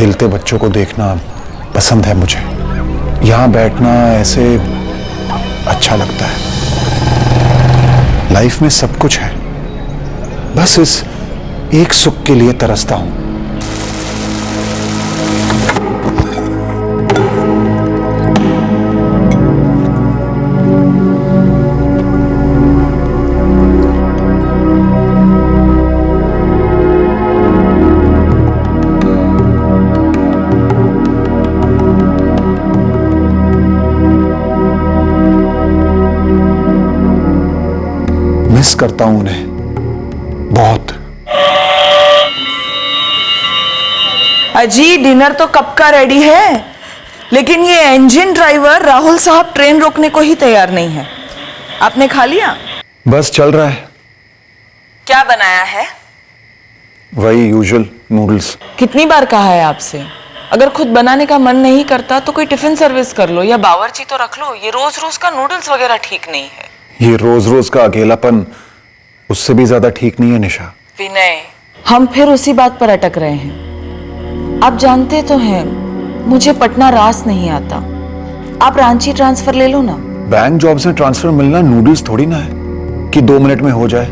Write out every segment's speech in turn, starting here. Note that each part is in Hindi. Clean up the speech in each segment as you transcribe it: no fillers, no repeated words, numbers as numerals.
खेलते बच्चों को देखना पसंद है मुझे। यहाँ बैठना ऐसे अच्छा लगता है। लाइफ में सब कुछ है, बस इस एक सुख के लिए तरसता हूं। मिस करता हूं उन्हें बहुत। अजी डिनर तो कब का रेडी है, लेकिन ये इंजन ड्राइवर राहुल साहब ट्रेन रोकने को ही तैयार नहीं है। आपने खा लिया? बस चल रहा है। क्या बनाया है? वही यूजुअल नूडल्स। कितनी बार कहा है आपसे, अगर खुद बनाने का मन नहीं करता तो कोई टिफिन सर्विस कर लो या बावर्ची तो रख लो। ये रोज रोज का नूडल्स वगैरह ठीक नहीं है। ये रोज रोज का अकेलापन उससे भी ज्यादा ठीक नहीं है निशा। विनय, हम फिर उसी बात पर अटक रहे हैं। आप जानते तो हैं मुझे पटना रास नहीं आता। आप रांची ट्रांसफर ले लो ना। बैंक जॉब से ट्रांसफर मिलना नूडल्स थोड़ी ना है कि 2 मिनट में हो जाए।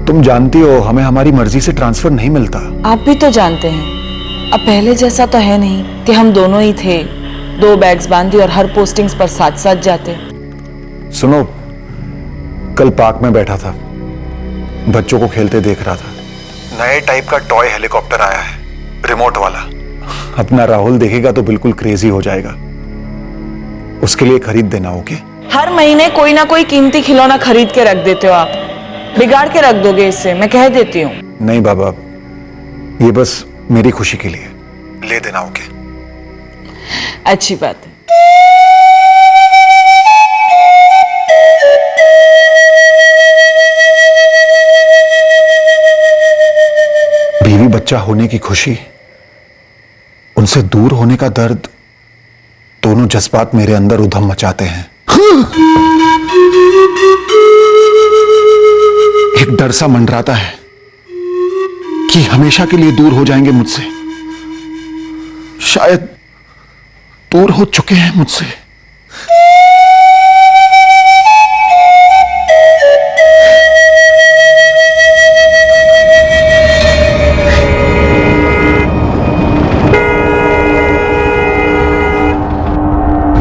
तुम जानती हो हमें हमारी मर्जी से ट्रांसफर नहीं मिलता। आप भी तो जानते हैं अब पहले जैसा तो है नहीं कि हम दोनों ही थे, 2 बैग्स बांधी और हर पोस्टिंग्स पर साथ साथ जाते। सुनो, कल पार्क में बैठा था, बच्चों को खेलते देख रहा था। नए टाइप का टॉय हेलीकॉप्टर आया है, रिमोट वाला। अपना राहुल देखेगा तो बिल्कुल क्रेजी हो जाएगा। उसके लिए खरीद देना। ओके? हर महीने कोई ना कोई कीमती खिलौना खरीद के रख देते हो आप। बिगाड़ के रख दोगे इससे, मैं कह देती हूँ। नहीं बाबा, ये बस मेरी खुशी के लिए। ले देना। ओके? अच्छी बात है। बीवी बच्चा होने की खुशी, उनसे दूर होने का दर्द, दोनों जज्बात मेरे अंदर उधम मचाते हैं। एक डर सा मंडराता है कि हमेशा के लिए दूर हो जाएंगे मुझसे। शायद दूर हो चुके हैं मुझसे।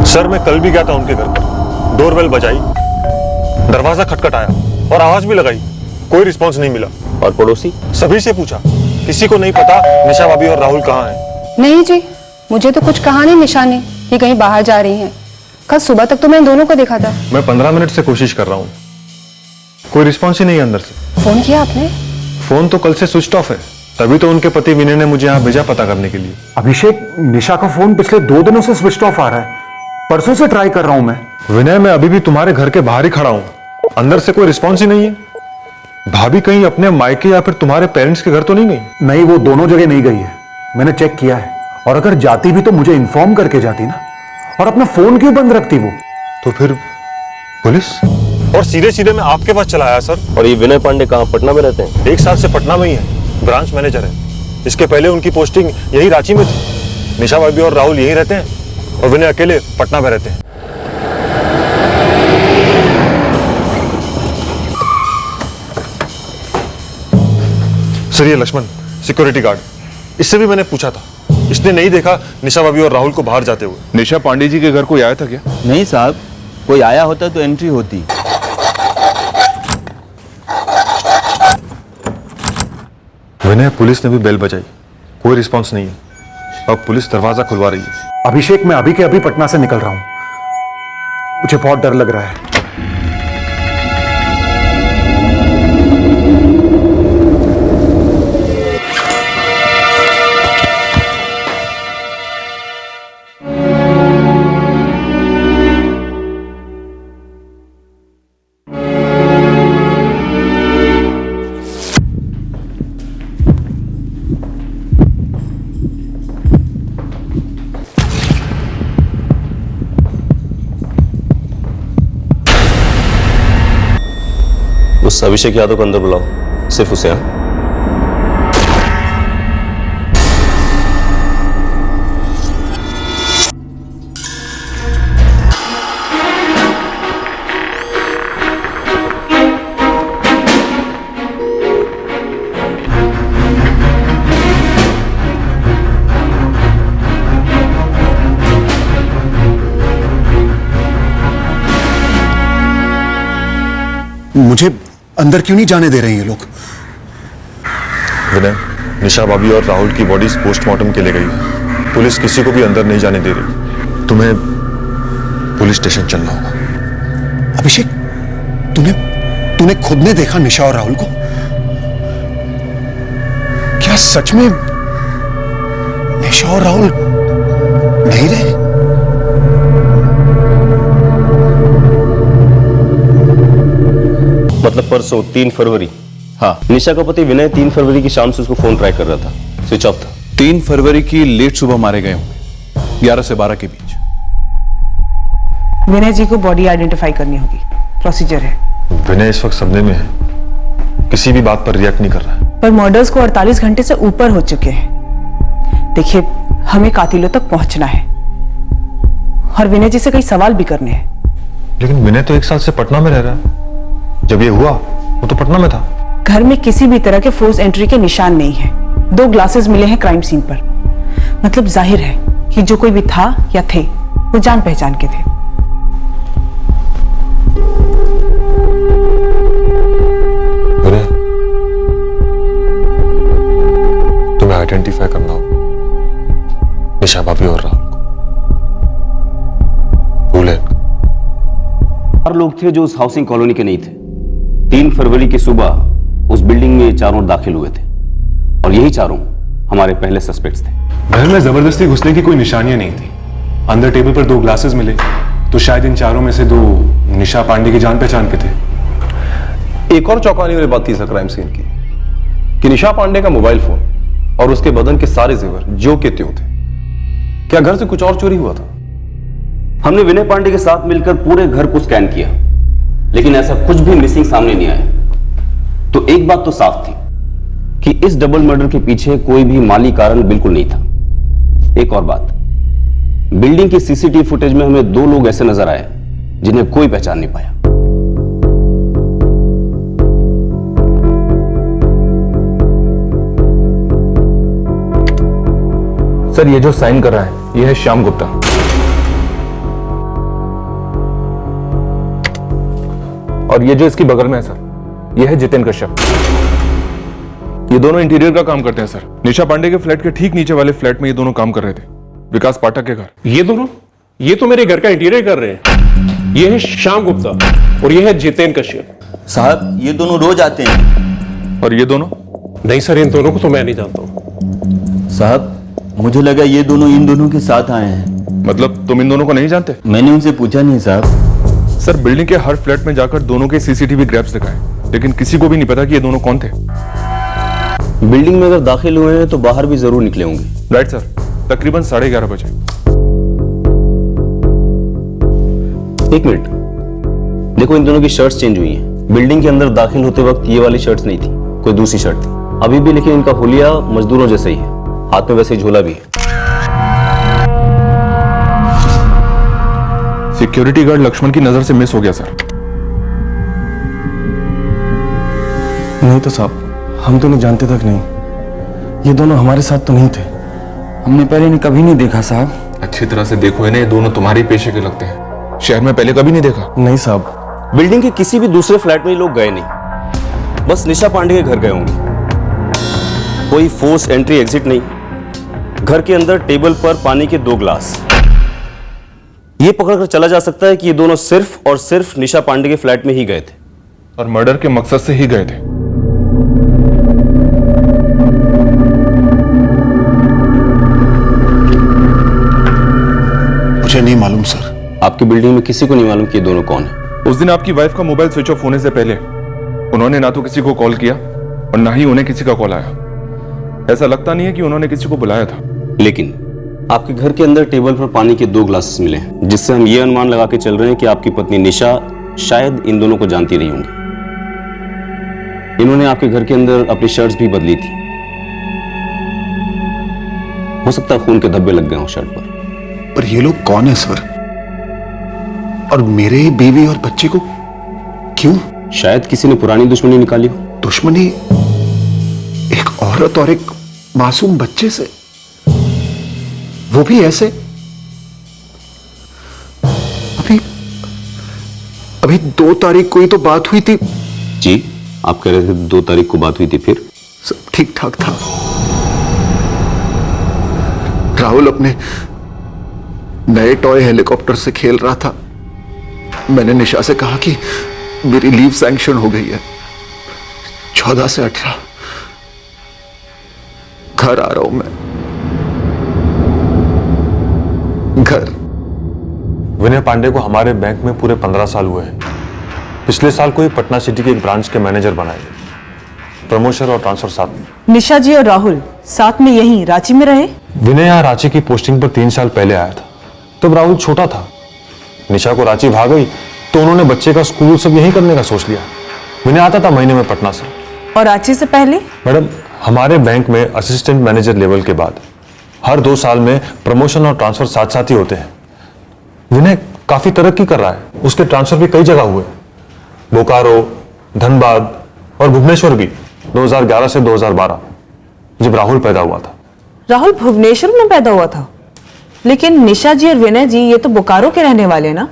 सर, मैं कल भी गया था उनके घर पर। डोरबेल बजाई, दरवाजा खटखटाया और आवाज भी लगाई, कोई रिस्पांस नहीं मिला। और पड़ोसी? सभी से पूछा, किसी को नहीं पता निशा भाभी और राहुल कहाँ हैं। नहीं जी, मुझे तो कुछ कहा नहीं निशा ने कि कहीं बाहर जा रही हैं। कल सुबह तक तो मैंने दोनों को देखा था। मैं 15 मिनट से कोशिश कर रहा हूँ, कोई रिस्पॉन्स ही नहीं है अंदर से। फोन किया आपने? फोन तो कल से स्विच ऑफ है, तभी तो उनके पति विनय ने मुझे यहाँ भेजा पता करने के लिए। अभिषेक, निशा का फोन पिछले 2 दिनों से स्विच ऑफ आ रहा है। परसों से ट्राई कर रहा हूं मैं। विनय, मैं अभी भी तुम्हारे घर के बाहर ही खड़ा हूँ, अंदर से कोई रिस्पॉन्स ही नहीं है। भाभी कहीं अपने मायके या फिर तुम्हारे पेरेंट्स के घर तो नहीं गई? नहीं, वो दोनों जगह नहीं गई है, मैंने चेक किया है। और अगर जाती भी तो मुझे इन्फॉर्म करके जाती ना। और अपना फोन क्यों बंद रखती वो? तो फिर पुलिस? और सीधे सीधे मैं आपके पास चला आया सर। और ये विनय पांडे कहाँ, पटना में रहते हैं? 1 साल से पटना में ही है, ब्रांच मैनेजर है। इसके पहले उनकी पोस्टिंग यही रांची में थी। निशा भाभी और राहुल यही रहते हैं और विनय अकेले पटना में रहते हैं। सर, ये लक्ष्मण सिक्योरिटी गार्ड, इससे भी मैंने पूछा था, इसने नहीं देखा निशा भाभी और राहुल को बाहर जाते हुए। निशा पांडे जी के घर कोई आया था क्या? नहीं साहब, कोई आया होता तो एंट्री होती। विनय, पुलिस ने भी बेल बजाई, कोई रिस्पांस नहीं है। अब पुलिस दरवाजा खुलवा रही है। अभिषेक, मैं अभी के अभी पटना से निकल रहा हूं, मुझे बहुत डर लग रहा है। उस अभिषेक यादव को अंदर बुलाओ, सिर्फ उसे। हाँ, मुझे अंदर क्यों नहीं जाने दे रहे हैं ये लोग? विनय, निशा भाभी और राहुल की बॉडीज पोस्टमार्टम के लिए गई है। पुलिस किसी को भी अंदर नहीं जाने दे रही। तुम्हें पुलिस स्टेशन चलना होगा। अभिषेक, तूने खुद ने देखा निशा और राहुल को? क्या सच में निशा और राहुल नहीं रहे? मतलब परसों 3 फरवरी। हाँ, निशा का पति विनय 3 फरवरी की शाम से उसको फोन ट्राई कर रहा था, स्विच ऑफ था। 3 फरवरी की लेट सुबह मारे गए होंगे, 11 से 12 के बीच। विनय जी को बॉडी आइडेंटिफाई करनी होगी, प्रोसीजर है। विनय इस वक्त सदमे में है, किसी भी बात पर रिएक्ट नहीं कर रहा है। पर मर्डर्स को 48 घंटे से ऊपर हो चुके हैं। देखिए, हमें कातिलों तक पहुंचना है और विनय जी से कई सवाल भी करने हैं। लेकिन विनय तो 1 साल से पटना में रह रहा है। जब ये हुआ वो तो पटना में था। घर में किसी भी तरह के फोर्स एंट्री के निशान नहीं है। 2 ग्लासेस मिले हैं क्राइम सीन पर। मतलब जाहिर है कि जो कोई भी था या थे वो जान पहचान के थे। विनय, तुम्हें आइडेंटिफाई करना होगा निशा भाभी और राहुल को। भूले 4 लोग थे जो उस हाउसिंग कॉलोनी के नहीं थे। 3 फरवरी की सुबह उस बिल्डिंग में ये चारों दाखिल हुए थे और यही चारों हमारे पहले सस्पेक्ट्स थे। घर में जबरदस्ती घुसने की कोई निशानियां नहीं थी। अंदर टेबल पर 2 ग्लासेस मिले, तो शायद इन चारों में से 2 निशा पांडे की जान पहचान के थे। एक और चौंकाने वाली बात थी सर क्राइम सीन की कि निशा पांडे का मोबाइल फोन और उसके बदन के सारे जेवर जो के त्यों थे। क्या घर से कुछ और चोरी हुआ था? हमने विनय पांडे के साथ मिलकर पूरे घर को स्कैन किया, लेकिन ऐसा कुछ भी मिसिंग सामने नहीं आया। तो एक बात तो साफ थी कि इस डबल मर्डर के पीछे कोई भी माली कारण बिल्कुल नहीं था। एक और बात, बिल्डिंग की सीसीटीवी फुटेज में हमें 2 लोग ऐसे नजर आए जिन्हें कोई पहचान नहीं पाया। सर, ये जो साइन कर रहा है ये है श्याम गुप्ता। और ये जो इसकी बगल में है सर, ये है जितेंद्र कश्यप। ये दोनों इंटीरियर का काम करते हैं सर। निशा पांडे के फ्लैट के ठीक नीचे वाले फ्लैट में ये दोनों काम कर रहे थे, विकास पाठक के घर। ये दोनों? ये तो मेरे घर का इंटीरियर कर रहे हैं। ये है श्याम गुप्ता और ये है जितेंद्र कश्यप। साहब, ये दोनों रोज आते हैं। और ये दोनों? नहीं सर, इन दोनों को तो मैं नहीं जानता हूं। साहब, मुझे लगा ये दोनों इन दोनों के साथ आए हैं। मतलब तुम इन दोनों को नहीं जानते? मैंने उनसे पूछा नहीं साहब। सर, बिल्डिंग के हर फ्लैट में जाकर दोनों के सीसीटीवी ग्रैब्स दिखाए, लेकिन किसी को भी नहीं पता कि ये दोनों कौन थे। बिल्डिंग में अगर दाखिल हुए हैं तो बाहर भी जरूर निकले होंगे। राइट सर, तकरीबन 11:30 बजे। 1 मिनट, देखो इन दोनों की शर्ट्स चेंज हुई हैं। बिल्डिंग के अंदर दाखिल होते वक्त ये वाली शर्ट्स नहीं थी, कोई दूसरी शर्ट थी अभी भी, लेकिन इनका हुलिया मजदूरों जैसे ही है। हाथ में वैसे ही झोला भी है। सिक्योरिटी गार्ड लक्ष्मण की नजर से मिस हो गया सर। नहीं तो साहब, हम दोनों जानते तक नहीं। ये दोनों हमारे साथ तो नहीं थे। हमने पहले इन्हें कभी नहीं देखा साहब। अच्छी तरह से देखो इन्हें, ये दोनों तुम्हारे पेशे के लगते हैं। शहर में पहले कभी नहीं देखा? नहीं साहब। बिल्डिंग के किसी भी दूसरे फ्लैट में ये लोग गए नहीं, बस निशा पांडे के घर गए होंगे। कोई फोर्स एंट्री एग्जिट नहीं। घर के अंदर टेबल पर पानी के 2 ग्लास। ये पकड़कर चला जा सकता है कि ये दोनों सिर्फ और सिर्फ निशा पांडे के फ्लैट में ही गए थे और मर्डर के मकसद से ही गए थे। मुझे नहीं मालूम सर। आपकी बिल्डिंग में किसी को नहीं मालूम कि ये दोनों कौन है? उस दिन आपकी वाइफ का मोबाइल स्विच ऑफ होने से पहले उन्होंने ना तो किसी को कॉल किया और ना ही उन्हें किसी का कॉल आया। ऐसा लगता नहीं है कि उन्होंने किसी को बुलाया था। लेकिन आपके घर के अंदर टेबल पर पानी के 2 ग्लासेस मिले हैं, जिससे हम ये अनुमान लगा के चल रहे हैं कि आपकी पत्नी निशा शायद इन दोनों को जानती रही होंगी। इन्होंने आपके घर के अंदर अपनी शर्ट्स भी बदली थी। हो सकता है खून के धब्बे लग गए हों शर्ट पर। ये लोग कौन है सर? और मेरे बीवी और बच्चे को क्यों? शायद किसी ने पुरानी दुश्मनी निकाली हो। दुश्मनी एक औरत और एक मासूम बच्चे से, वो भी ऐसे? अभी 2 तारीख को ही तो बात हुई थी जी, आप कह रहे थे 2 तारीख को बात हुई थी, फिर? सब ठीक ठाक था। राहुल अपने नए टॉय हेलीकॉप्टर से खेल रहा था। मैंने निशा से कहा कि मेरी लीव सैंक्शन हो गई है, 14 से 18। घर आ रहा हूं मैं, घर। विनय पांडे को हमारे बैंक में पूरे 15 साल हुए हैं। पिछले साल को ही पटना सिटी के एक ब्रांच के मैनेजर बनाए। प्रमोशन और ट्रांसफर साथ में। निशा जी और राहुल साथ में यहीं रांची में रहे? विनय यहाँ रांची की पोस्टिंग पर 3 साल पहले आया था, तब राहुल छोटा था। निशा को रांची भाग गई तो उन्होंने बच्चे का स्कूल सब यहीं करने का सोच लिया। विनय आता था महीने में पटना से। और रांची से पहले? मैडम, हमारे बैंक में असिस्टेंट मैनेजर लेवल के बाद हर 2 साल में प्रमोशन और ट्रांसफर साथ साथ ही होते हैं। विनय काफी तरक्की कर रहा है, उसके ट्रांसफर भी कई जगह हुए, बोकारो, धनबाद और भुवनेश्वर भी, 2011 से 2012, जब राहुल पैदा हुआ था। राहुल भुवनेश्वर में पैदा हुआ था, लेकिन निशा जी और विनय जी ये तो बोकारो के रहने वाले ना,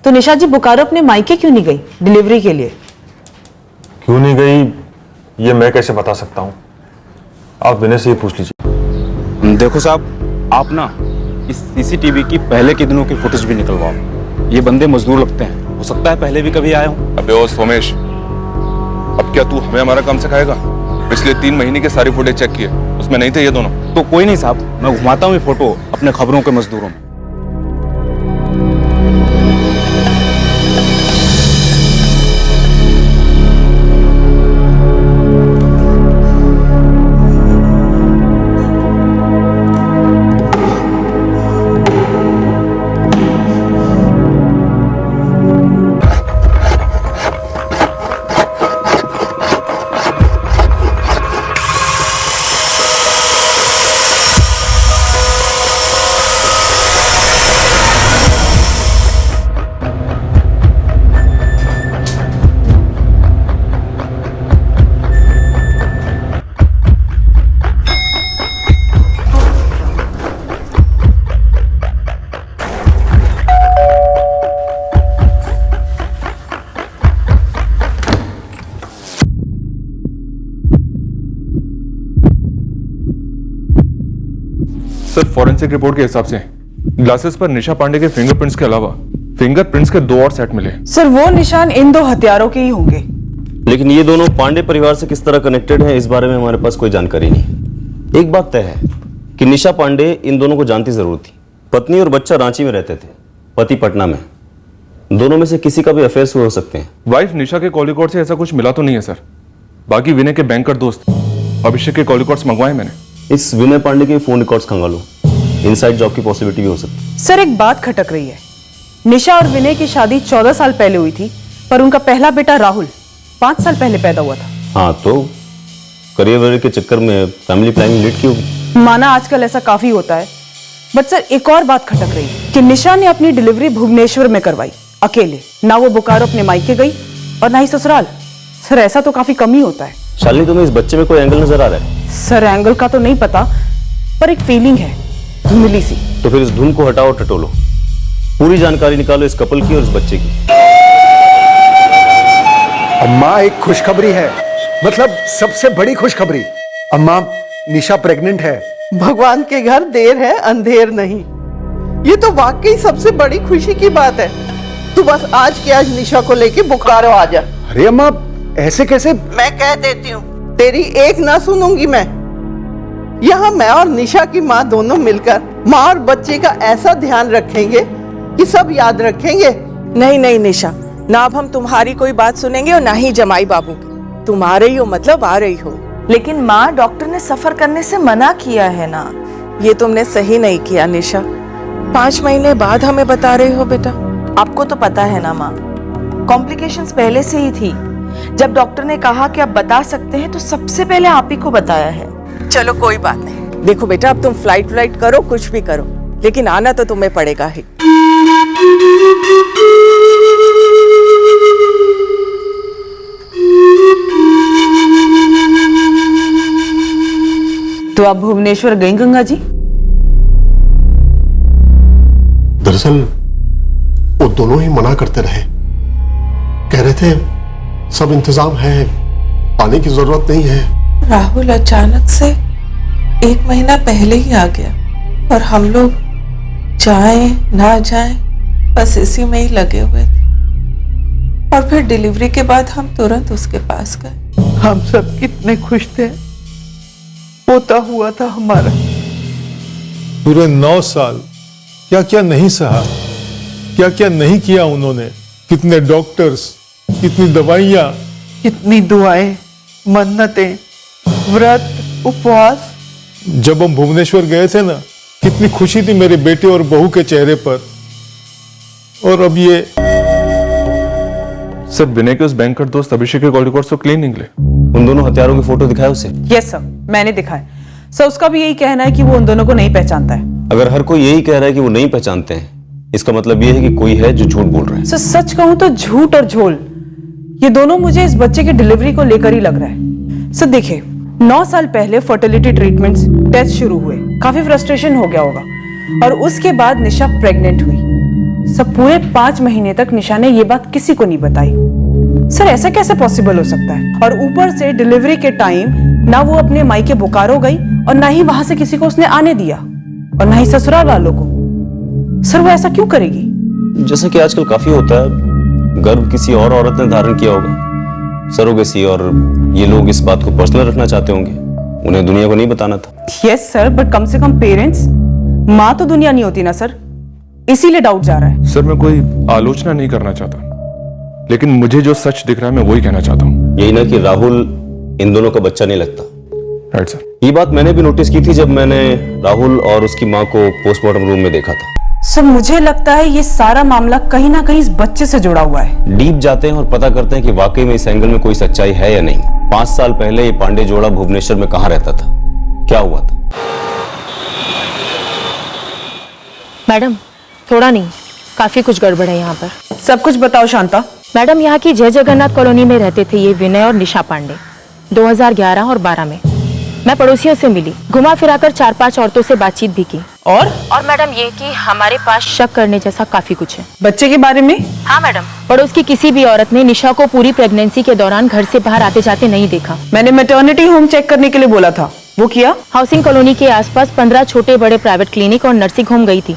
तो निशा जी बोकारो अपने मायके क्यों नहीं गई डिलीवरी के लिए? क्यों नहीं गई ये मैं कैसे बता सकता हूं, आप विनय से ही पूछ लीजिए। देखो साहब, आप ना इस सीसीटीवी की पहले के दिनों की फुटेज भी निकलवाओ। ये बंदे मजदूर लगते हैं, हो सकता है पहले भी कभी आए हों। अबे ओ सोमेश, अब क्या तू हमें हमारा काम सिखाएगा? पिछले 3 महीने की सारी फुटेज चेक किए, उसमें नहीं थे ये दोनों। तो कोई नहीं साहब, मैं घुमाता हूँ ये फोटो अपने खबरों के मजदूरों में। सर, फॉरेंसिक रिपोर्ट के हिसाब से ग्लासेस पर निशा पांडे के फिंगरप्रिंट्स के अलावा फिंगरप्रिंट्स के 2 और सेट मिले। सर, वो निशान इन 2 हथियारों के ही होंगे। लेकिन ये दोनों पांडे परिवार से किस तरह कनेक्टेड हैं, इस बारे में हमारे पास कोई जानकारी नहीं। एक बात तय है कि निशा पांडे इन दोनों को जानती जरूर थी। पत्नी और बच्चा रांची में रहते थे, पति पटना में। दोनों में से किसी का भी अफेयर्स हो सकते हैं। वाइफ निशा के कॉल रिकॉर्ड से ऐसा कुछ मिला तो नहीं है सर। बाकी विनय के बैंकर दोस्त अभिषेक के कॉल रिकॉर्ड्स मंगवाए मैंने। इस विनय पांडे के फोन रिकॉर्ड्स खंगालो, इनसाइड जॉब की पॉसिबिलिटी भी हो सकती है। सर, एक बात खटक रही है। निशा और विनय की शादी 14 साल पहले हुई थी, पर उनका पहला बेटा राहुल 5 साल पहले पैदा हुआ था। हाँ, तो करियर वरियर के चक्कर में फैमिली प्लानिंग लेट की होगी। माना आजकल ऐसा काफी होता है, बट सर एक और बात खटक रही है कि निशा ने अपनी डिलीवरी भुवनेश्वर में करवाई अकेले। ना वो बोकारो अपने मायके गई और ना ही ससुराल। सर, ऐसा तो काफी कम ही होता है। शालिनी, तुम्हें इस बच्चे में कोई एंगल नजर आ रहा है? सर, एंगल का तो नहीं पता, पर एक फीलिंग है, धुंधली सी। तो फिर इस धुन को हटाओ, टटोलो, पूरी जानकारी निकालो इस कपल की और इस बच्चे की। अम्मा, एक खुशखबरी है, मतलब सबसे बड़ी खुशखबरी। अम्मा, निशा प्रेग्नेंट है। भगवान के घर देर है अंधेर नहीं। ये तो वाकई सबसे बड़ी खुशी की बात है। तू बस आज के आज निशा को लेके बोकारो आ जा। अरे अम्मा, ऐसे कैसे? मैं कह देती हूँ, तेरी एक ना सुनूंगी मैं। यहाँ मैं और निशा की माँ दोनों मिलकर माँ और बच्चे का ऐसा ध्यान रखेंगे कि सब याद रखेंगे। नहीं नहीं निशा, ना अब हम तुम्हारी कोई बात सुनेंगे और ना ही जमाई बाबू की। तुम आ रही हो मतलब आ रही हो। लेकिन माँ, डॉक्टर ने सफर करने से मना किया है ना। ये तुमने सही नहीं किया निशा। 5 महीने बाद हमें बता रही हो बेटा। आपको तो पता है ना माँ, कॉम्प्लिकेशंस पहले से ही थी। जब डॉक्टर ने कहा कि आप बता सकते हैं तो सबसे पहले आप ही को बताया है। चलो कोई बात नहीं। देखो बेटा, अब तुम फ्लाइट करो, कुछ भी करो, लेकिन आना तो तुम्हें पड़ेगा ही। तो आप भुवनेश्वर गई गंगा जी? दरअसल वो दोनों ही मना करते रहे, कह रहे थे सब इंतजाम है, आने की जरूरत नहीं है। राहुल अचानक से 1 महीना पहले ही आ गया और हम लोग जाएं ना जाएं बस इसी में ही लगे हुए थे। और फिर डिलीवरी के बाद हम तुरंत उसके पास गए। हम सब कितने खुश थे, पोता हुआ था हमारा। पूरे 9 साल क्या क्या नहीं सहा, क्या क्या नहीं किया उन्होंने। कितने डॉक्टर्स, कितनी दवाइयां, कितनी दुआएं, मन्नतें, व्रत, उपवास। जब हम भुवनेश्वर गए थे ना, कितनी खुशी थी मेरे बेटे और बहू के चेहरे पर। और अब ये सर, विनय के उस बैंक का दोस्त अभिषेक के कॉल रिकॉर्ड्स तो क्लीन निकले। उन दोनों हथियारों की फोटो दिखाए उसे? यस सर, मैंने दिखाया। सर उसका भी यही कहना है कि वो उन दोनों को नहीं पहचानता है। अगर हर कोई यही कह रहा है कि वो नहीं पहचानते हैं, इसका मतलब ये है कि कोई है जो झूठ बोल रहा है। सर सच कहूं तो झूठ और झोल, ये दोनों मुझे इस बच्चे की डिलीवरी को लेकर ही लग रहा है। सर देखिए, 9 साल पहले फर्टिलिटी ट्रीटमेंट्स, टेस्ट शुरू हुए, काफी फ्रस्ट्रेशन हो गया होगा और उसके बाद निशा प्रेग्नेंट हुई। सब पूरे 5 महीने तक निशा ने ये बात किसी को नहीं बताई। सर ऐसा कैसे पॉसिबल हो सकता है? और ऊपर से डिलीवरी के टाइम ना वो अपने मायके बोकारो गई और ना ही वहां से किसी को उसने आने दिया और ना ही ससुराल वालों को। सर वो ऐसा क्यों करेगी? जैसा कि आजकल काफी होता है, गर्भ किसी और औरत ने धारण किया होगा, सरोगेसी, और ये लोग इस बात को पर्सनल रखना चाहते होंगे, उन्हें दुनिया को नहीं बताना था। यस सर, बट कम से कम पेरेंट्स, माँ तो दुनिया नहीं होती ना सर, इसीलिए डाउट जा रहा है। सर मैं कोई आलोचना नहीं करना चाहता, लेकिन मुझे जो सच दिख रहा है मैं वही कहना चाहता हूँ। यही ना कि राहुल इन दोनों का बच्चा नहीं लगता। Right sir. ये बात मैंने भी नोटिस की थी जब मैंने राहुल और उसकी माँ को पोस्टमार्टम रूम में देखा था। सर मुझे लगता है ये सारा मामला कहीं ना कहीं इस बच्चे से जुड़ा हुआ है। डीप जाते हैं और पता करते हैं कि वाकई में इस एंगल में कोई सच्चाई है या नहीं। 5 साल पहले ये पांडे जोड़ा भुवनेश्वर में कहाँ रहता था, क्या हुआ था? मैडम थोड़ा नहीं, काफी कुछ गड़बड़ है यहाँ पर। सब कुछ बताओ शांता। मैडम यहाँ की जय जगन्नाथ कॉलोनी में रहते थे ये विनय और निशा पांडे। 2011 और 12 में मैं पड़ोसियों से मिली, घुमा फिराकर 4-5 औरतों से बातचीत भी की। और मैडम ये कि हमारे पास शक करने जैसा काफी कुछ है। बच्चे के बारे में? हाँ मैडम, पड़ोस की किसी भी औरत ने निशा को पूरी प्रेगनेंसी के दौरान घर से बाहर आते जाते नहीं देखा। मैंने मैटरनिटी होम चेक करने के लिए बोला था, वो किया? हाउसिंग कॉलोनी के आसपास 15 छोटे बड़े प्राइवेट क्लिनिक और नर्सिंग होम गई थी,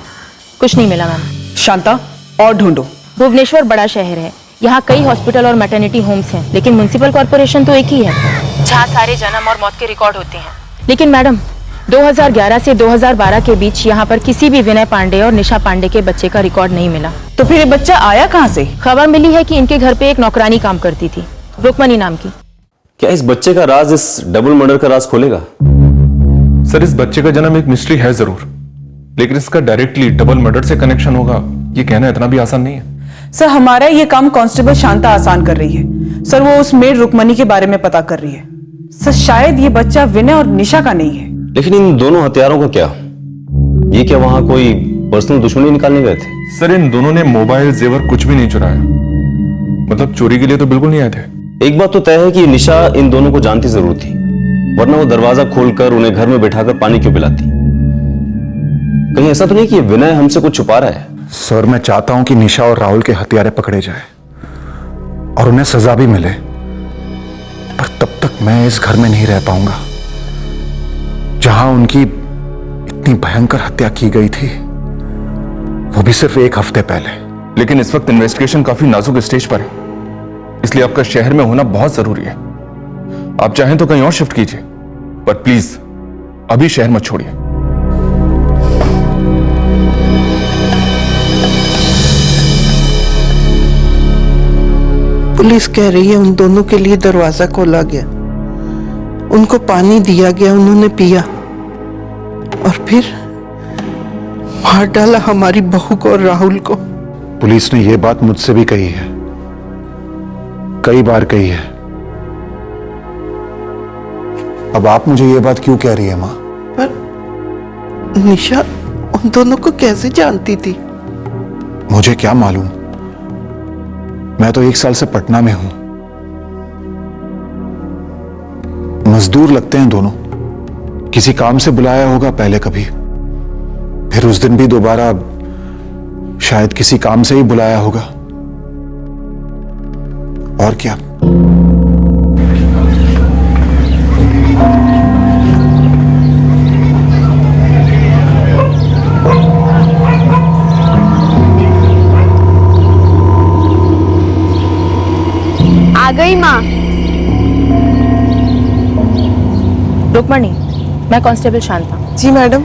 कुछ नहीं मिला मैम। शांता और ढूंढो। भुवनेश्वर बड़ा शहर है, यहाँ कई हॉस्पिटल और मैटरनिटी होम्स हैं, लेकिन म्युनिसिपल कॉर्पोरेशन तो एक ही है जहाँ सारे जन्म और मौत के रिकॉर्ड होते हैं। लेकिन मैडम 2011 से 2012 के बीच यहाँ पर किसी भी विनय पांडे और निशा पांडे के बच्चे का रिकॉर्ड नहीं मिला। तो फिर ये बच्चा आया कहाँ से? खबर मिली है कि इनके घर पे एक नौकरानी काम करती थी, रुक्मणी नाम की। क्या इस बच्चे का राज इस डबल मर्डर का राज खोलेगा? सर इस बच्चे का जन्म एक मिस्ट्री है जरूर, लेकिन इसका डायरेक्टली डबल मर्डर से कनेक्शन होगा ये कहना इतना भी आसान नहीं है। सर हमारा ये काम कांस्टेबल शांता आसान कर रही है। सर वो उस मेड रुक्मणी के बारे में पता कर रही है। सर शायद ये बच्चा विनय और निशा का नहीं है। लेकिन इन दोनों हथियारों का क्या? ये क्या वहां कोई पर्सनल दुश्मनी निकालने गए थे? सर इन दोनों ने मोबाइल जेवर कुछ भी नहीं चुराया, मतलब चोरी के लिए तो बिल्कुल नहीं आए थे। एक बात तो तय है कि निशा इन दोनों को जानती जरूर थी, वरना वो दरवाजा खोलकर उन्हें घर में बिठाकर पानी क्यों पिलाती? कहीं ऐसा तो नहीं कि विनय हमसे कुछ छुपा रहा है? सर मैं चाहता हूं कि निशा और राहुल के हत्यारे पकड़े जाए और उन्हें सजा भी मिले, पर तब तक मैं इस घर में नहीं रह पाऊंगा जहां उनकी इतनी भयंकर हत्या की गई थी, वो भी सिर्फ 1 हफ्ते पहले। लेकिन इस वक्त इन्वेस्टिगेशन काफी नाजुक स्टेज पर है, इसलिए आपका शहर में होना बहुत जरूरी है। आप चाहें तो कहीं और शिफ्ट कीजिए, पर प्लीज अभी शहर मत छोड़िए। पुलिस कह रही है उन दोनों के लिए दरवाजा खोला गया, उनको पानी दिया गया, उन्होंने पिया और फिर मार डाला हमारी बहू को और राहुल को। पुलिस ने यह बात मुझसे भी कही है, कई बार कही है। अब आप मुझे ये बात क्यों कह रही है मां? पर निशा उन दोनों को कैसे जानती थी? मुझे क्या मालूम, मैं तो 1 साल से पटना में हूं। मजदूर लगते हैं दोनों, किसी काम से बुलाया होगा पहले कभी, फिर उस दिन भी दोबारा शायद किसी काम से ही बुलाया होगा, और क्या। गई माँ। रुक्मणी, मैं कांस्टेबल शांता। जी मैडम।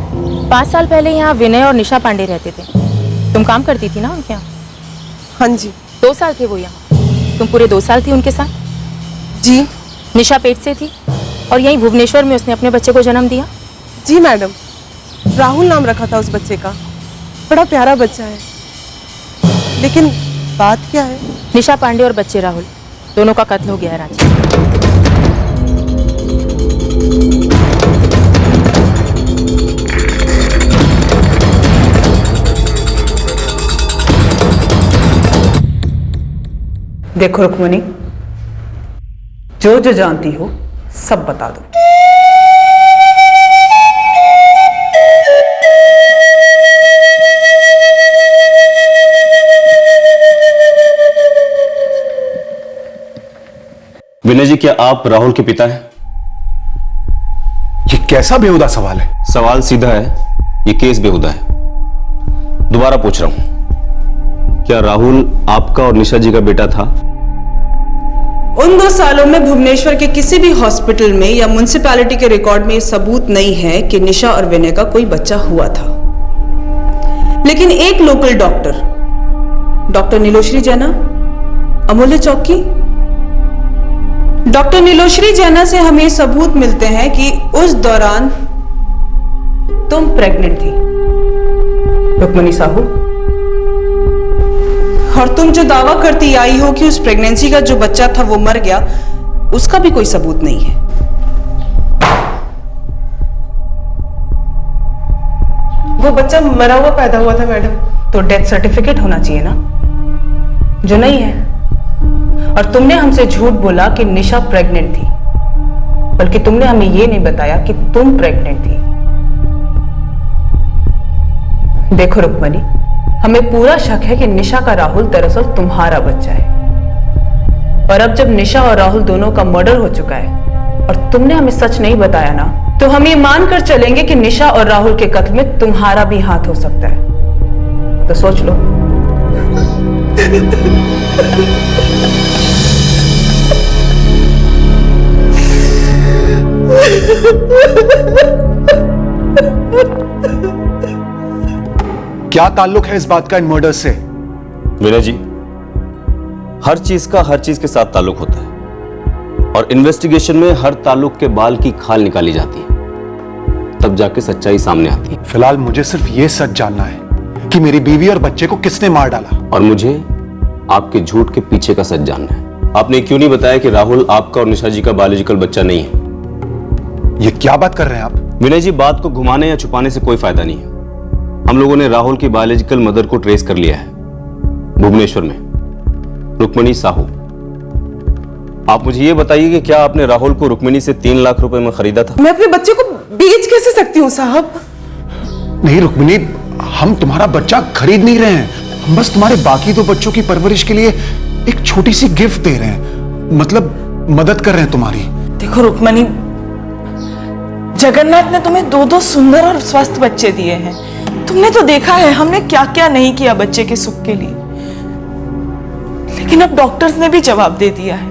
5 साल पहले यहाँ विनय और निशा पांडे रहते थे। तुम काम करती थी ना उनके यहाँ? हाँ जी। 2 साल थे वो यहाँ। तुम पूरे 2 साल थी उनके साथ? जी। निशा पेट से थी और यहीं भुवनेश्वर में उसने अपने बच्चे को जन्म दिया? जी मैडम, राहुल नाम रखा था उस बच्चे का। बड़ा प्यारा बच्चा है। लेकिन बात क्या है? निशा पांडे और बच्चे राहुल दोनों का कत्ल हो गया है रांची। देखो रुक्मणी, जो जो जानती हो सब बता दो। विनय जी, क्या आप राहुल के पिता हैं? ये कैसा बेहुदा सवाल है? सवाल सीधा है, ये केस बेहुदा है। दोबारा पूछ रहा हूं, क्या राहुल आपका और निशा जी का बेटा था? उन 2 सालों में भुवनेश्वर के किसी भी हॉस्पिटल में या म्युनिसिपैलिटी के रिकॉर्ड में ये सबूत नहीं है कि निशा और विनय का कोई बच्चा हुआ था। लेकिन एक लोकल डॉक्टर नीलोश्री जैना, अमूल्य चौक की डॉक्टर नीलोश्री जैना से हमें सबूत मिलते हैं कि उस दौरान तुम प्रेग्नेंट थी, रुक्मणी साहू। और तुम जो दावा करती आई हो कि उस प्रेगनेंसी का जो बच्चा था वो मर गया, उसका भी कोई सबूत नहीं है। वो बच्चा मरा हुआ पैदा हुआ था मैडम, तो डेथ सर्टिफिकेट होना चाहिए ना, जो नहीं है। और तुमने हमसे झूठ बोला कि निशा प्रेग्नेंट थी, बल्कि तुमने हमें ये नहीं बताया कि तुम प्रेग्नेंट थी। देखो रुक्मणी, हमें पूरा शक है कि निशा का राहुल दरअसल तुम्हारा बच्चा है। और अब जब निशा और राहुल दोनों का मर्डर हो चुका है और तुमने हमें सच नहीं बताया ना, तो हम ये मानकर चलेंगे कि निशा और राहुल के कत्ल में तुम्हारा भी हाथ हो सकता है। तो सोच लो। क्या ताल्लुक है इस बात का इन मर्डर से? विनय जी, हर चीज का हर चीज के साथ ताल्लुक होता है, और इन्वेस्टिगेशन में हर ताल्लुक के बाल की खाल निकाली जाती है, तब जाके सच्चाई सामने आती है। फिलहाल मुझे सिर्फ ये सच जानना है कि मेरी बीवी और बच्चे को किसने मार डाला। और मुझे आपके झूठ के पीछे का सच जानना है। आपने क्यों नहीं बताया कि राहुल आपका और निशा जी का बायोलॉजिकल बच्चा नहीं है? ये क्या बात कर रहे हैं आप? विनय जी, बात को घुमाने या छुपाने से कोई फायदा नहीं है। हम लोगों ने राहुल की बायोलॉजिकल मदर को ट्रेस कर लिया है, भुवनेश्वर में, रुक्मणी साहू। आप मुझे ये बताइए कि क्या आपने राहुल को रुक्मणी से 3 लाख रुपए में खरीदा था? मैं अपने बच्चे को बेच कैसे सकती हूँ साहब? नहीं रुक्मिणी, हम तुम्हारा बच्चा खरीद नहीं रहे हैं। हम बस तुम्हारे बाकी 2 बच्चों की परवरिश के लिए एक छोटी सी गिफ्ट दे रहे हैं, मतलब मदद कर रहे हैं तुम्हारी। देखो रुक्मणी, जगन्नाथ ने तुम्हें 2 सुंदर और स्वस्थ बच्चे दिए हैं। तुमने तो देखा है हमने क्या क्या नहीं किया बच्चे के सुख के लिए। लेकिन अब डॉक्टर्स ने भी जवाब दे दिया है,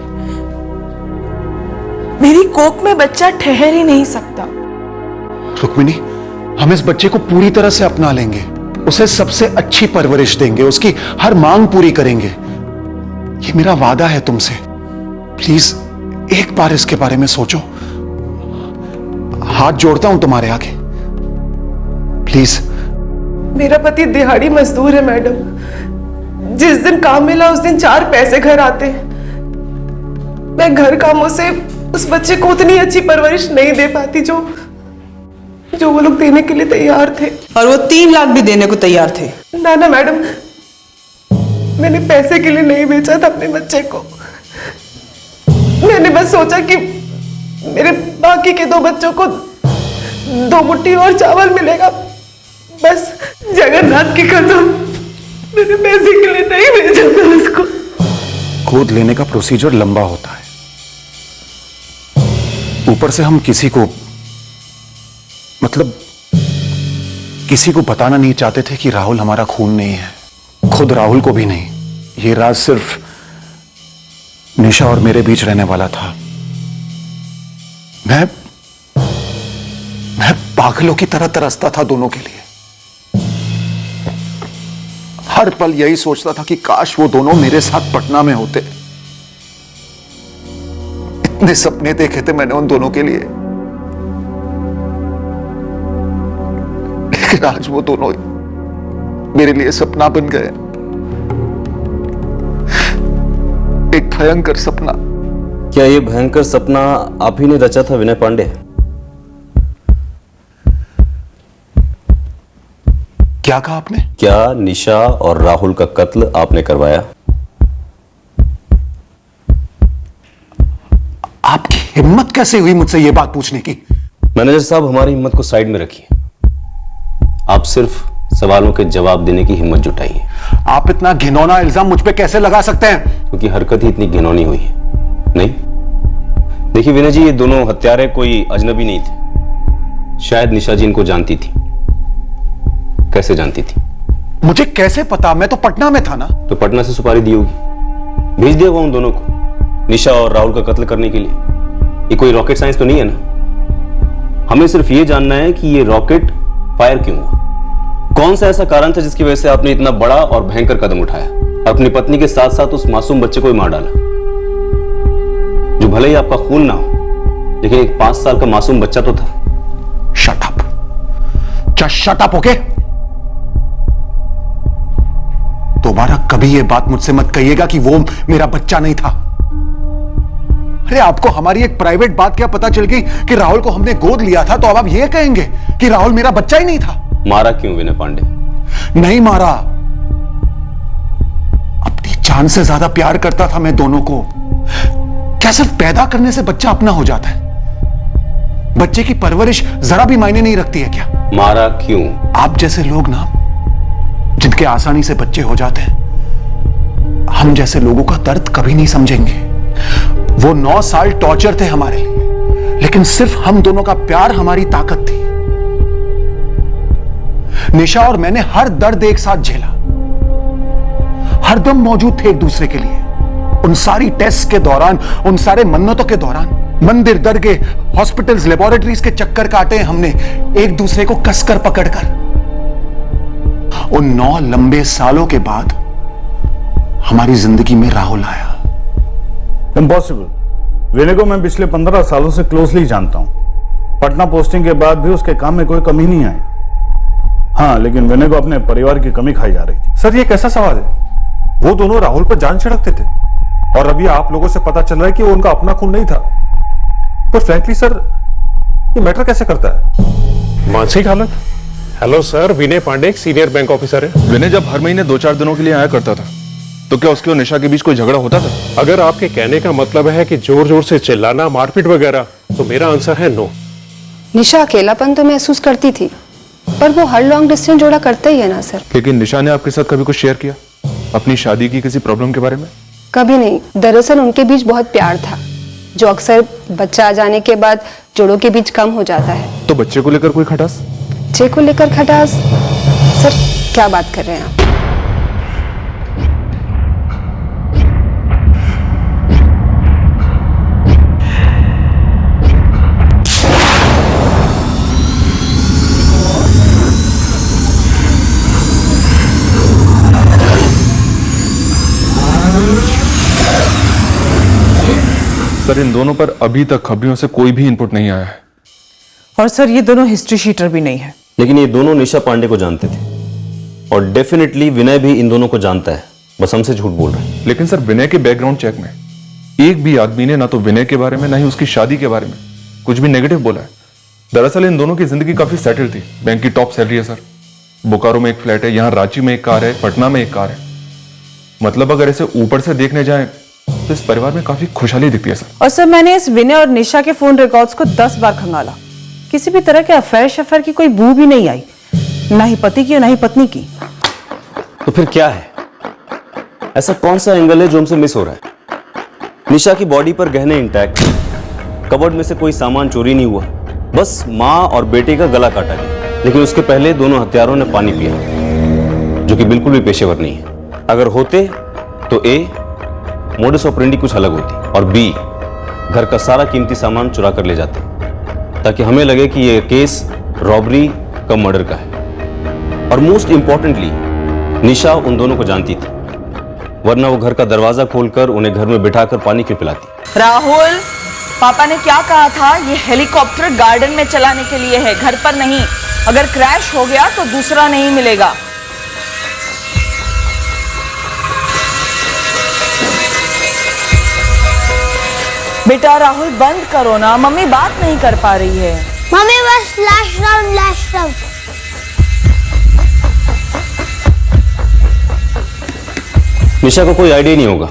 मेरी कोख में बच्चा ठहर ही नहीं सकता। रुक्मिणी, हम इस बच्चे को पूरी तरह से अपना लेंगे, उसे सबसे अच्छी परवरिश देंगे, उसकी हर मांग पूरी करेंगे। ये मेरा वादा है तुमसे। प्लीज एक बार इसके बारे में सोचो। हाथ जोड़ता हूं तुम्हारे आगे, प्लीज। मेरा पति दिहाड़ी मजदूर है मैडम। जिस दिन काम मिला उस दिन 4 पैसे घर आते हैं। मैं घर कामों से उस बच्चे को उतनी अच्छी परवरिश नहीं दे पाती जो वो लोग देने के लिए तैयार थे। और वो 3 लाख भी देने को तैयार थे। ना ना मैडम, मैंने पैसे के लिए नहीं बेचा था अपने बच्चे को। मैंने बस सोचा कि मेरे बाकी के 2 बच्चों को 2 मुट्ठी और चावल मिलेगा, बस। जगन्नाथ की कसम, मैंने पैसे के लिए नहीं भेजा था उसको। गोद लेने का प्रोसीजर लंबा होता है, ऊपर से हम किसी को, मतलब किसी को बताना नहीं चाहते थे कि राहुल हमारा खून नहीं है, खुद राहुल को भी नहीं। ये राज सिर्फ निशा और मेरे बीच रहने वाला था। मैं पागलों की तरह तरसता था दोनों के लिए। हर पल यही सोचता था कि काश वो दोनों मेरे साथ पटना में होते। इतने सपने देखे थे मैंने उन दोनों के लिए, लेकिन आज वो दोनों मेरे लिए सपना बन गए। एक भयंकर सपना। क्या ये भयंकर सपना आप ही ने रचा था विनय पांडे? क्या कहा आपने? क्या निशा और राहुल का कत्ल आपने करवाया? आपकी हिम्मत कैसे हुई मुझसे ये बात पूछने की? मैनेजर साहब, हमारी हिम्मत को साइड में रखिए। आप सिर्फ सवालों के जवाब देने की हिम्मत जुटाइए। आप इतना घिनौना इल्जाम मुझ पे कैसे लगा सकते हैं? क्योंकि हरकत ही इतनी घिनौनी हुई है। नहीं, देखिए विनय जी, ये दोनों हत्यारे कोई अजनबी नहीं थे। शायद निशा जी इनको जानती थी। कैसे जानती थी? मुझे कैसे पता? मैं तो पटना में था ना। तो पटना से सुपारी दी होगी, भेज दिया होगा उन दोनों को निशा और राहुल का कत्ल करने के लिए। ये कोई रॉकेट साइंस तो नहीं है ना? हमें सिर्फ ये जानना है कि ये रॉकेट फायर क्यों हुआ। कौन सा ऐसा कारण था जिसकी वजह से आपने इतना बड़ा और भयंकर कदम उठाया, अपनी पत्नी के साथ साथ उस मासूम बच्चे को ही मार डाला, जो भले ही आपका खून ना हो, लेकिन एक 5 साल का मासूम बच्चा तो था। Shut up, just shut up, okay? दोबारा कभी ये बात मुझसे मत कहिएगा कि वो मेरा बच्चा नहीं था। अरे आपको हमारी एक प्राइवेट बात क्या पता चल गई कि राहुल को हमने गोद लिया था, तो अब आप ये कहेंगे कि राहुल मेरा बच्चा ही नहीं था? मारा क्यों विनय पांडे? नहीं मारा, अपनी जान से ज्यादा प्यार करता था मैं दोनों को। क्या सिर्फ पैदा करने से बच्चा अपना हो जाता है? बच्चे की परवरिश जरा भी मायने नहीं रखती है क्या? मारा क्यों? आप जैसे लोग ना, जिनके आसानी से बच्चे हो जाते हैं, हम जैसे लोगों का दर्द कभी नहीं समझेंगे। वो 9 साल टॉर्चर थे हमारे लिए, लेकिन सिर्फ हम दोनों का प्यार हमारी ताकत थी। निशा और मैंने हर दर्द एक साथ झेला, हरदम मौजूद थे एक दूसरे के लिए। उन सारी टेस्ट के दौरान, उन सारे मन्नतों के दौरान, मंदिर, दरगाह, हॉस्पिटल्स, लेबोरेटरीज के चक्कर काटे हमने एक दूसरे को कसकर पकड़कर। उन 9 लंबे सालों के बाद हमारी जिंदगी में राहुल आया। इम्पॉसिबल। विनय को मैं पिछले 15 सालों से क्लोजली जानता हूं। पटना पोस्टिंग के बाद भी उसके काम में कोई कमी नहीं आई। हाँ, लेकिन विनय को अपने परिवार की कमी खाई जा रही थी। सर, ये कैसा सवाल है? वो दोनों राहुल पर जान छिड़कते थे और अभी आप लोगों से पता चल रहा है कि वो उनका अपना खून नहीं था। पर फ्रैंकली सर, ये मैटर कैसे करता है? मानसिक हालत। हेलो सर, विनय पांडे एक सीनियर बैंक ऑफिसर है। विनय जब हर महीने 2-4 दिनों के लिए आया करता था, तो क्या उसके और निशा के बीच कोई झगड़ा होता था? अगर आपके कहने का मतलब है कि जोर जोर से चिल्लाना, मारपीट वगैरह, तो मेरा आंसर है नो। निशा अकेलापन तो महसूस करती थी, पर वो हर लॉन्ग डिस्टेंस जोड़ा करता ही है ना सर। लेकिन निशा ने आपके साथ कभी कुछ शेयर किया अपनी शादी की किसी प्रॉब्लम के बारे में? कभी नहीं। दरअसल उनके बीच बहुत प्यार था, जो अक्सर बच्चा आ जाने के बाद जोड़ों के बीच कम हो जाता है। तो बच्चे को लेकर कोई खटास? बच्चे को लेकर खटास? सर क्या बात कर रहे हैं आप? सर, इन दोनों पर अभी तक खबरियों से कोई भी इनपुट नहीं आया है। और सर, ये दोनों हिस्ट्री शीटर भी नहीं है। लेकिन ये दोनों निशा पांडे को जानते थे और डेफिनेटली विनय भी इन दोनों को जानता है, बस हमसे झूठ बोल रहे हैं। लेकिन सर, विनय के बैकग्राउंड चेक में एक भी आदमी ने ना तो विनय के बारे में, ना ही उसकी शादी के बारे में कुछ भी नेगेटिव बोला है। दरअसल इन दोनों की जिंदगी काफी सेटल थी। बैंक की टॉप सैलरी है सर, बोकारो में एक फ्लैट है, यहाँ रांची में एक कार है, पटना में एक कार है। मतलब अगर ऐसे ऊपर से देखने जाए तो इस परिवार में काफी खुशहाली दिखती है सर। और सर, मैंने इस विनय और निशा के फोन रिकॉर्ड्स को 10 बार खंगाला, किसी भी तरह के अफेयर की कोई बू भी नहीं आई, ना ही पति की और ना ही पत्नी की। तो फिर क्या है? ऐसा कौन सा एंगल है जो हमसे मिस हो रहा है? निशा की बॉडी पर गहने इंटैक्ट, कबर्ड में से कोई सामान चोरी नहीं हुआ, बस माँ और बेटे का गला काटा गया। लेकिन उसके पहले दोनों हत्यारों ने पानी पिया, जो कि बिल्कुल भी पेशेवर नहीं है। अगर होते तो ए मोडस ऑपरेंडी कुछ अलग होती, और बी घर का सारा कीमती सामान चुरा कर ले जाते ताकि हमें लगे कि यह केस रॉबरी कम मर्डर का है। और मोस्ट इंपॉर्टेंटली निशा उन दोनों को जानती थी, वरना वो घर का दरवाजा खोलकर उन्हें घर में बिठाकर पानी क्यों पिलाती। राहुल, पापा ने क्या कहा था? ये हेलीकॉप्टर गार्डन में चलाने के लिए है, घर पर नहीं। अगर क्रैश हो गया तो दूसरा नहीं मिलेगा। बेटा राहुल बंद करो ना, मम्मी बात नहीं कर पा रही है। मम्मी बस लास्ट राउंड, लास्ट राउंड। निशा को कोई आइडिया नहीं होगा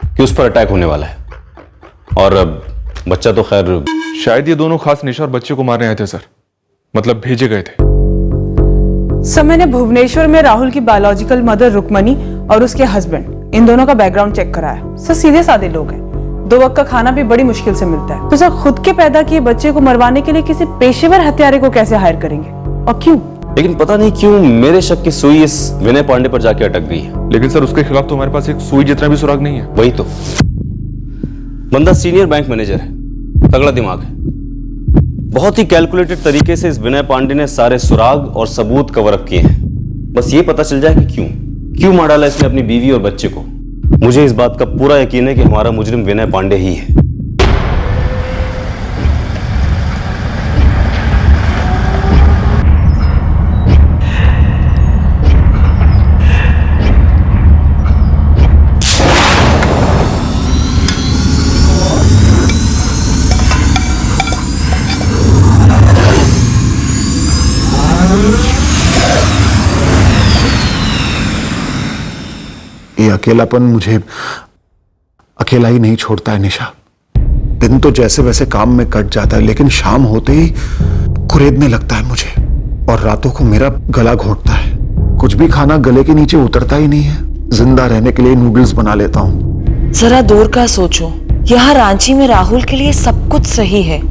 कि उस पर अटैक होने वाला है, और बच्चा तो खैर शायद ये दोनों खास निशा और बच्चे को मारने आए थे सर, मतलब भेजे गए थे। सर मैंने भुवनेश्वर में राहुल की बायोलॉजिकल मदर रुक्मणी और उसके हस्बैंड, इन दोनों का बैकग्राउंड चेक कराया। सर सीधे साधे लोग हैं, 2 वक्त का खाना भी बड़ी मुश्किल से मिलता है। तो सर खुद के पैदा किए बच्चे को मरवाने के लिए किसी पेशेवर हत्यारे को कैसे हायर करेंगे और क्यों? लेकिन पता नहीं क्यों मेरे शक की सुई इस विनय पांडे पर जाके अटक गई है। लेकिन सर उसके खिलाफ तो हमारे पास एक सुई जितना भी सुराग नहीं है। वही तो, बंदा सीनियर बैंक मैनेजर है, तगड़ा दिमाग है। बहुत ही कैलकुलेटेड तरीके से इस विनय पांडे ने सारे सुराग और सबूत कवर अप किए हैं। बस ये पता चल जाए कि क्यों मार डाला इसने अपनी बीवी और बच्चे को। मुझे इस बात का पूरा यकीन है कि हमारा मुजरिम विनय पांडे ही है। ये अकेलापन मुझे अकेला ही नहीं छोड़ता है निशा। दिन तो जैसे वैसे काम में कट जाता है, लेकिन शाम होते ही कुरेदने लगता है मुझे, और रातों को मेरा गला घोंटता है। कुछ भी खाना गले के नीचे उतरता ही नहीं है। जिंदा रहने के लिए नूडल्स बना लेता हूँ। जरा दूर का सोचो, यहाँ रांची में राहुल के लिए सब कुछ सही है,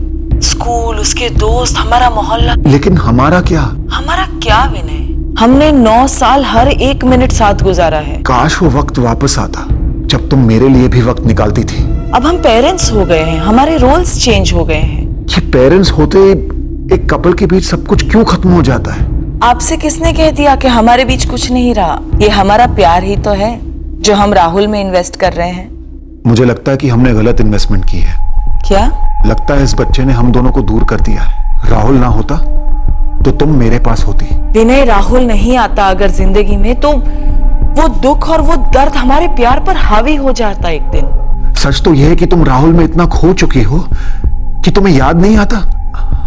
स्कूल, उसके दोस्त, हमारा मोहल्ला। लेकिन हमारा क्या? हमारा क्या विनय? हमने 9 साल हर एक मिनट साथ गुजारा है। काश वो वक्त वापस आता जब तुम मेरे लिए भी वक्त निकालती थी। अब हम पेरेंट्स हो गए हैं, हमारे रोल्स चेंज हो गए हैं। ये पेरेंट्स होते एक कपल के बीच सब कुछ क्यों खत्म हो जाता है? आपसे किसने कह दिया कि हमारे बीच कुछ नहीं रहा? ये हमारा प्यार ही तो है जो हम राहुल में इन्वेस्ट कर रहे हैं। मुझे लगता है कि हमने गलत इन्वेस्टमेंट की है। क्या? लगता है इस बच्चे ने हम दोनों को दूर कर दिया है। राहुल ना होता तो तुम मेरे पास होती। विनय, राहुल नहीं आता अगर जिंदगी में तो वो दुख और वो दर्द हमारे प्यार पर हावी हो जाता एक दिन। सच तो यह है कि तुम राहुल में इतना खो चुकी हो कि तुम्हें याद नहीं आता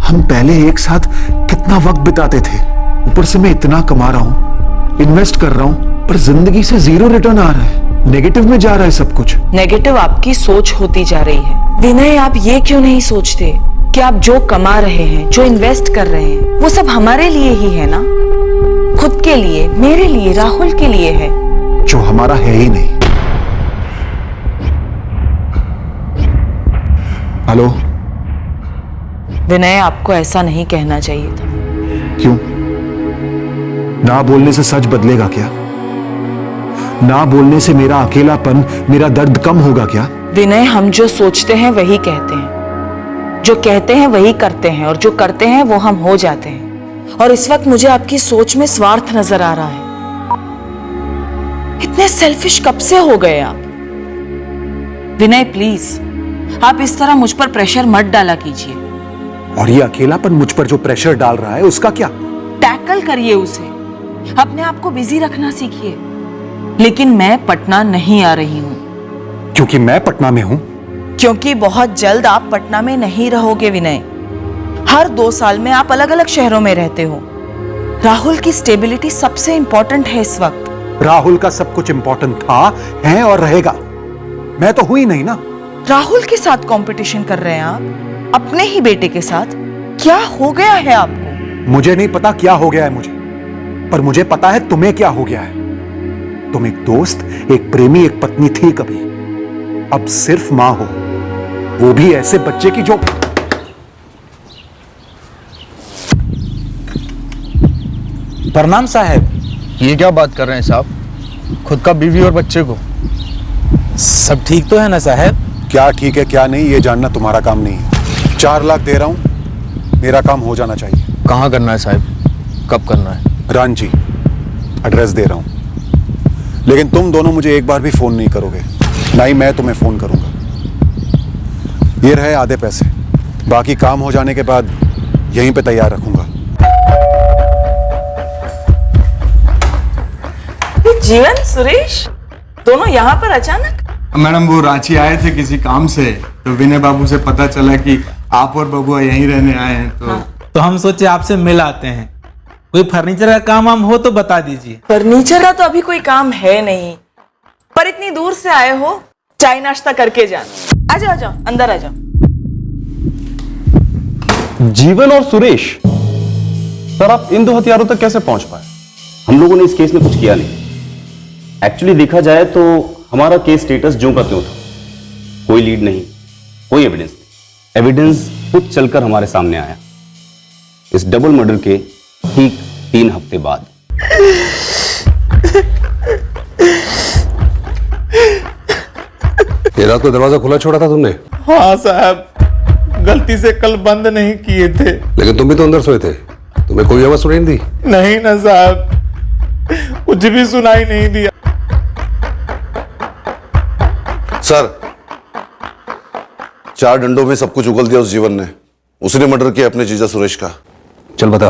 हम पहले एक साथ कितना वक्त बिताते थे। ऊपर से मैं इतना कमा रहा हूँ, इन्वेस्ट कर रहा हूँ, पर जिंदगी से 0 रिटर्न आ रहा है। नेगेटिव में जा रहा है सब कुछ। नेगेटिव आपकी सोच होती जा रही है। विनय, आप ये क्यों नहीं सोचते कि आप जो कमा रहे हैं, जो इन्वेस्ट कर रहे हैं, वो सब हमारे लिए ही है ना? खुद के लिए, मेरे लिए, राहुल के लिए है, जो हमारा है ही नहीं। हेलो विनय, आपको ऐसा नहीं कहना चाहिए था। क्यों? ना बोलने से सच बदलेगा क्या? ना बोलने से मेरा अकेलापन, मेरा दर्द कम होगा क्या? विनय, हम जो सोचते हैं वही कहते हैं, जो कहते हैं वही करते हैं, और जो करते हैं वो हम हो जाते हैं। और इस वक्त मुझे आपकी सोच में स्वार्थ नजर आ रहा है। इतने सेल्फिश कब से हो गए आप? विनय प्लीज, आप इस तरह मुझ पर प्रेशर मत डाला कीजिए। और ये अकेलापन मुझ पर जो प्रेशर डाल रहा है उसका क्या? टैकल करिए उसे, अपने आप को बिजी रखना सीखिए। लेकिन मैं पटना नहीं आ रही हूं। क्योंकि मैं पटना में हूं? क्योंकि बहुत जल्द आप पटना में नहीं रहोगे विनय। हर 2 साल में आप अलग अलग शहरों में रहते हो। राहुल की स्टेबिलिटी सबसे इंपॉर्टेंट है इस वक्त। राहुल का सब कुछ इंपॉर्टेंट था, है और रहेगा। मैं तो हुई नहीं ना। राहुल के साथ कंपटीशन कर रहे हैं आप, अपने ही बेटे के साथ। क्या हो गया है आपको? मुझे नहीं पता क्या हो गया है मुझे, पर मुझे पता है तुम्हें क्या हो गया है। तुम एक दोस्त, एक प्रेमी, एक पत्नी थी कभी, अब सिर्फ मां हो, वो भी ऐसे बच्चे की जो। प्रणाम साहब। ये क्या बात कर रहे हैं साहब? खुद का बीवी और बच्चे को सब ठीक तो है ना साहब? क्या ठीक है क्या नहीं ये जानना तुम्हारा काम नहीं है। 4 लाख दे रहा हूं, मेरा काम हो जाना चाहिए। कहाँ करना है साहब? कब करना है? रांची, एड्रेस दे रहा हूं, लेकिन तुम दोनों मुझे एक बार भी फोन नहीं करोगे, ना ही मैं तुम्हें फोन करूंगा। ये रहे आधे पैसे, बाकी काम हो जाने के बाद यहीं पे तैयार रखूंगा। जीवन, सुरेश, दोनों यहाँ पर अचानक? मैडम वो रांची आए थे किसी काम से, तो विनय बाबू से पता चला कि आप और बबुआ यहीं रहने आए हैं, तो हम सोचे आपसे मिल आते हैं। कोई फर्नीचर का काम वाम हो तो बता दीजिए। फर्नीचर का तो अभी कोई काम है नहीं, पर इतनी दूर से आए हो, चाय नाश्ता करके जाना। आ जाओ, आ जाओ, अंदर आ जाओ। जीवन और सुरेश, सर आप इन 2 हथियारों तक कैसे पहुंच पाए? हम लोगों ने इस केस में कुछ किया नहीं। एक्चुअली देखा जाए तो हमारा केस स्टेटस ज्यों का त्यों था, कोई लीड नहीं, कोई एविडेंस नहीं। एविडेंस खुद चलकर हमारे सामने आया इस डबल मर्डर के ठीक 3 हफ्ते बाद। ये रात को दरवाजा खुला छोड़ा था तुमने? हाँ साहब, गलती से कल बंद नहीं किए थे। लेकिन तुम भी तो अंदर सोए थे, तुम्हें कोई आवाज सुनाई नहीं दी? नहीं ना साहब, कुछ भी सुनाई नहीं दिया। सर, 4 डंडों में सब कुछ उगल दिया उस जीवन ने। उसने मर्डर किया अपने जीजा सुरेश का। चल बता,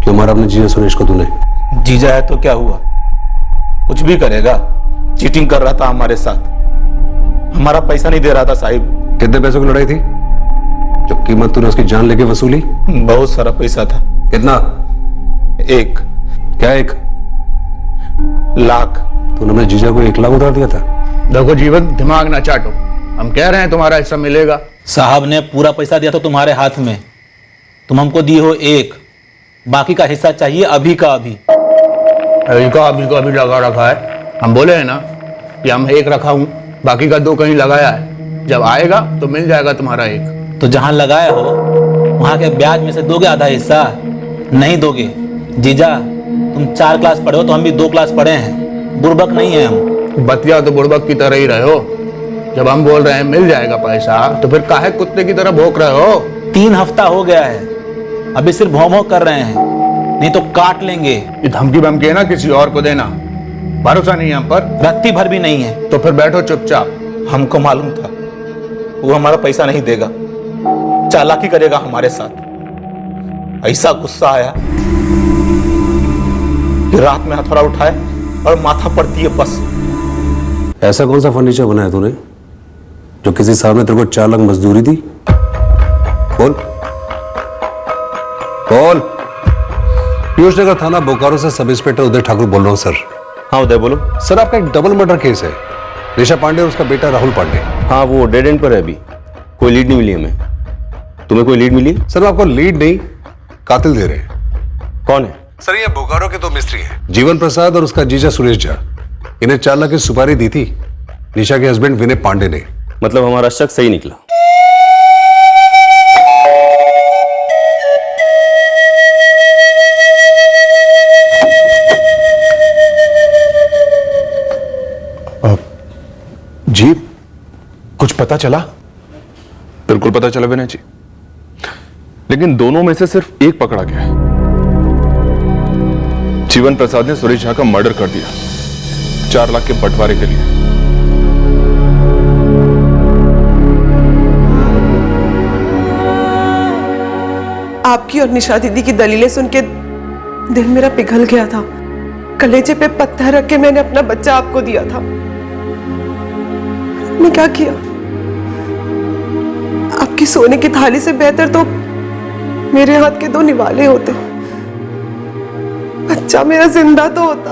क्यों मारा अपने जीजा सुरेश को तूने? जीजा है तो क्या हुआ, कुछ भी करेगा। चीटिंग कर रहा था हमारे साथ, हमारा पैसा नहीं दे रहा था साहिब। कितने पैसों की लड़ाई थी? जब कीमत तूने उसकी जान लेके वसूली? बहुत सारा पैसा था। कितना? 1 क्या 1 लाख? तूने अपने जीजा को 1 लाख उधार दिया था? देखो जीवन, दिमाग ना चाटो, हम कह रहे हैं तुम्हारा हिस्सा मिलेगा। साहब ने पूरा पैसा दिया था तुम्हारे हाथ में, तुम हमको दिए हो 1, बाकी का हिस्सा चाहिए अभी का अभी। अभी का अभी लगा रखा है। हम बोले हैं ना कि हम 1 रखा हूं, बाकी का 2 कहीं लगाया है। जब आएगा तो मिल जाएगा तुम्हारा 1। तो जहां लगाया हो वहां के ब्याज में से दोगे आधा हिस्सा? नहीं दोगे जीजा, तुम 4 क्लास पढ़े हो तो हम भी 2 क्लास पढ़े हैं, बुड़बक नहीं है हम। बतिया तो बुड़बक की तरह ही रहे हो। जब हम बोल रहे हैं मिल जाएगा पैसा, तो फिर काहे कुत्ते की तरह भौंक रहे हो? 3 हफ्ता हो गया है, अभी सिर्फ भौं-भौं कर रहे हैं, नहीं तो काट लेंगे। ये धमकी बमकी है ना किसी और को देना, भरोसा नहीं है हम पर। रत्ती भर भी नहीं है। तो फिर बैठो चुपचाप। हमको मालूम था वो हमारा पैसा नहीं देगा, चालाकी करेगा हमारे साथ। ऐसा गुस्सा आया कि रात में हथौड़ा उठाए और माथा पड़ती है बस। ऐसा कौन सा फर्नीचर बनाया तूने जो किसी साहब ने तेरे को 4 लाख मजदूरी दी? बोल बोल। पीयूष नगर थाना बोकारो से सब इंस्पेक्टर उदय ठाकुर बोल रहा हूं सर। हाँ उदय बोलो। सर आपका एक डबल मर्डर केस है, निशा पांडे और उसका बेटा राहुल पांडे। हाँ वो डेड एंड पर है, अभी कोई लीड नहीं मिली हमें। तुम्हें कोई लीड मिली? सर आपको लीड नहीं, कातिल दे रहे हैं। कौन है? सर ये बोकारो के 2 मिस्त्री हैं, जीवन प्रसाद और उसका जीजा सुरेश झा। इन्हें 4 लाख की सुपारी दी थी निशा के हस्बैंड विनय पांडे ने। मतलब हमारा शक सही निकला। जी कुछ पता चला? बिल्कुल पता चला विनय जी, लेकिन दोनों में से सिर्फ एक पकड़ा गया है। जीवन प्रसाद ने सुरेश झा का मर्डर कर दिया 4 लाख के बंटवारे के लिए। आपकी और निशा दीदी की दलीलें सुन के दिल मेरा पिघल गया था। कलेजे पे पत्थर रख के मैंने अपना बच्चा आपको दिया था। आपने क्या किया? आपकी सोने की थाली से बेहतर तो मेरे हाथ के 2 निवाले होते। बच्चा मेरा जिंदा तो होता।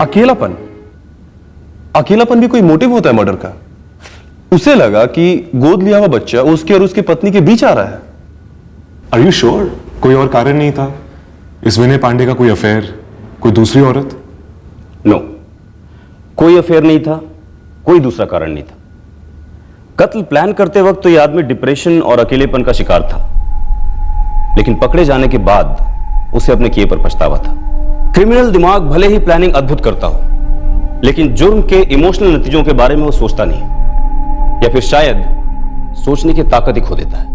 अकेलापन, अकेलापन भी कोई मोटिव होता है मर्डर का? उसे लगा कि गोद लिया हुआ बच्चा उसके और उसकी पत्नी के बीच आ रहा है। आर यू श्योर कोई और कारण नहीं था? इस विनय पांडे का कोई अफेयर, कोई दूसरी औरत? नो, कोई अफेयर नहीं था, कोई दूसरा कारण नहीं था। कत्ल प्लान करते वक्त तो यह आदमी डिप्रेशन और अकेलेपन का शिकार था, लेकिन पकड़े जाने के बाद उसे अपने किए पर पछतावा था। क्रिमिनल दिमाग भले ही प्लानिंग अद्भुत करता हो, लेकिन जुर्म के इमोशनल नतीजों के बारे में वो सोचता नहीं, या फिर शायद सोचने की ताकत ही खो देता है।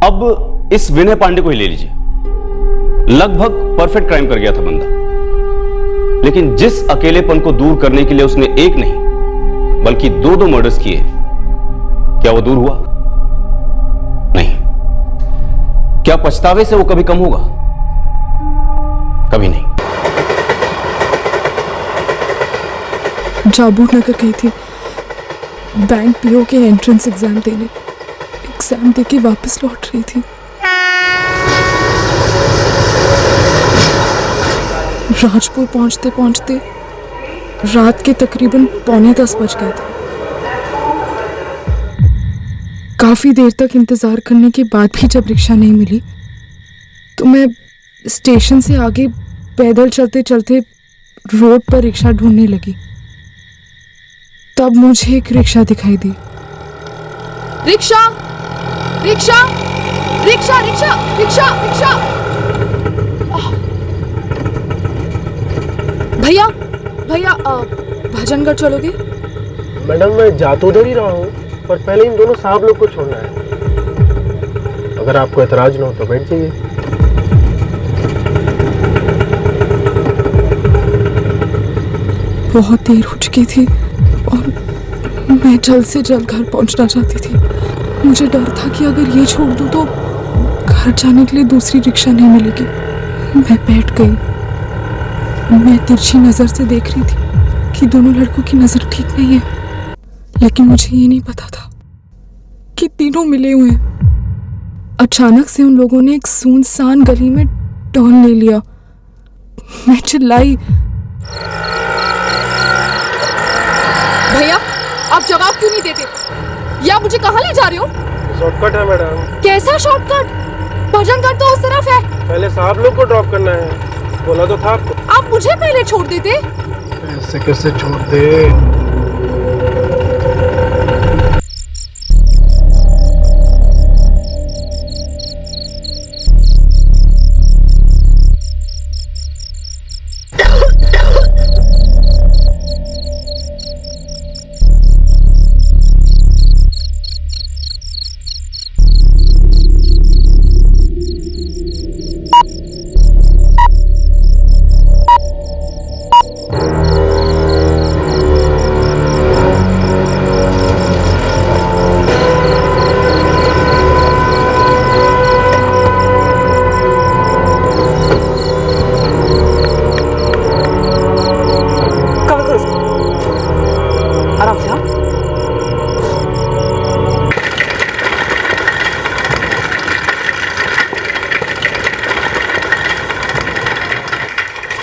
अब इस विनय पांडे को ही ले लीजिए, लगभग परफेक्ट क्राइम कर गया था बंदा, लेकिन जिस अकेलेपन को दूर करने के लिए उसने एक नहीं बल्कि दो मर्डर्स किए, क्या वो दूर हुआ? नहीं। क्या पछतावे से वो कभी कम होगा? कभी नहीं। जाबू नगर गई थी बैंक पीओ के एंट्रेंस एग्जाम देने। एग्जाम देके वापस लौट रही थी। राजपुर पहुंचते पहुंचते रात के तकरीबन 9:45 बज गए थे। काफी देर तक इंतजार करने के बाद भी जब रिक्शा नहीं मिली तो मैं स्टेशन से आगे पैदल चलते चलते रोड पर रिक्शा ढूंढने लगी। तब मुझे एक रिक्शा दिखाई दी। रिक्शा रिक्शा रिक्शा रिक्शा रिक्शा रिक्शा भैया भैया भजनगढ़ चलोगे? मैडम मैं जा तो उधर ही रहा हूँ, पर पहले इन दोनों साहब लोग को छोड़ना है। अगर आपको एतराज न हो तो बैठ जाइए। बहुत देर हो चुकी थी और मैं जल्द से जल्द घर पहुंचना चाहती थी। मुझे डर था कि अगर ये छोड़ दूं तो घर जाने के लिए दूसरी रिक्शा नहीं मिलेगी। मैं बैठ गई। मैं तिरछी नजर से देख रही थी कि दोनों लड़कों की नजर ठीक नहीं है, लेकिन मुझे ये नहीं पता था कि तीनों मिले हुए हैं। अचानक से उन लोगों ने एक सुनसान गली में टर्न ले लिया। मैं चिल्लाई, भैया आप जवाब क्यों नहीं देते? या मुझे कहाँ ले जा रहे हो? शॉर्टकट है मैडम। कैसा शॉर्टकट? भजनगढ़ तो उस तरफ है। पहले साहब लोग को ड्रॉप करना है, बोला तो था आपको। आप मुझे पहले छोड़ देते। ऐसे कैसे छोड़ दे?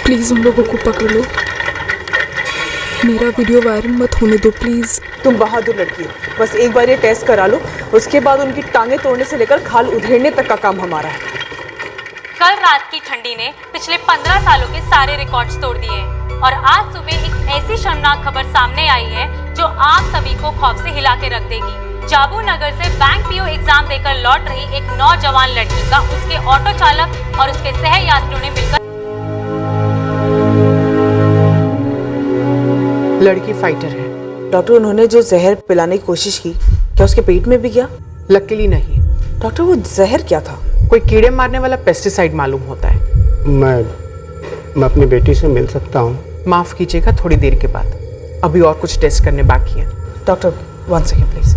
प्लीज उन लोगों को पकड़ लो। मेरा वीडियो वायरल मत होने दो प्लीज। तुम बहादुर लड़की हो, बस एक बार ये टेस्ट करा लो, उसके बाद उनकी टांगे तोड़ने से लेकर खाल उधेड़ने तक का काम हमारा है। कल रात की ठंडी ने पिछले 15 सालों के सारे रिकॉर्ड्स तोड़ दिए हैं और आज सुबह एक ऐसी शर्मनाक खबर सामने आई है जो आप सभी को खौफ से हिला के रख देगी। जाबू नगर से बैंक पीओ एग्जाम देकर लौट रही एक नौजवान लड़की का उसके ऑटो चालक और उसके सहयात्रियों ने मिलकर। लड़की फाइटर है डॉक्टर। उन्होंने जो जहर पिलाने की कोशिश की, क्या उसके पेट में भी गया? लकीली नहीं डॉक्टर। वो जहर क्या था? कोई कीड़े मारने वाला पेस्टिसाइड मालूम होता है। मैं अपनी बेटी से मिल सकता हूँ? माफ कीजिएगा, थोड़ी देर के बाद। अभी और कुछ टेस्ट करने बाकी हैं। Doctor 1 second please.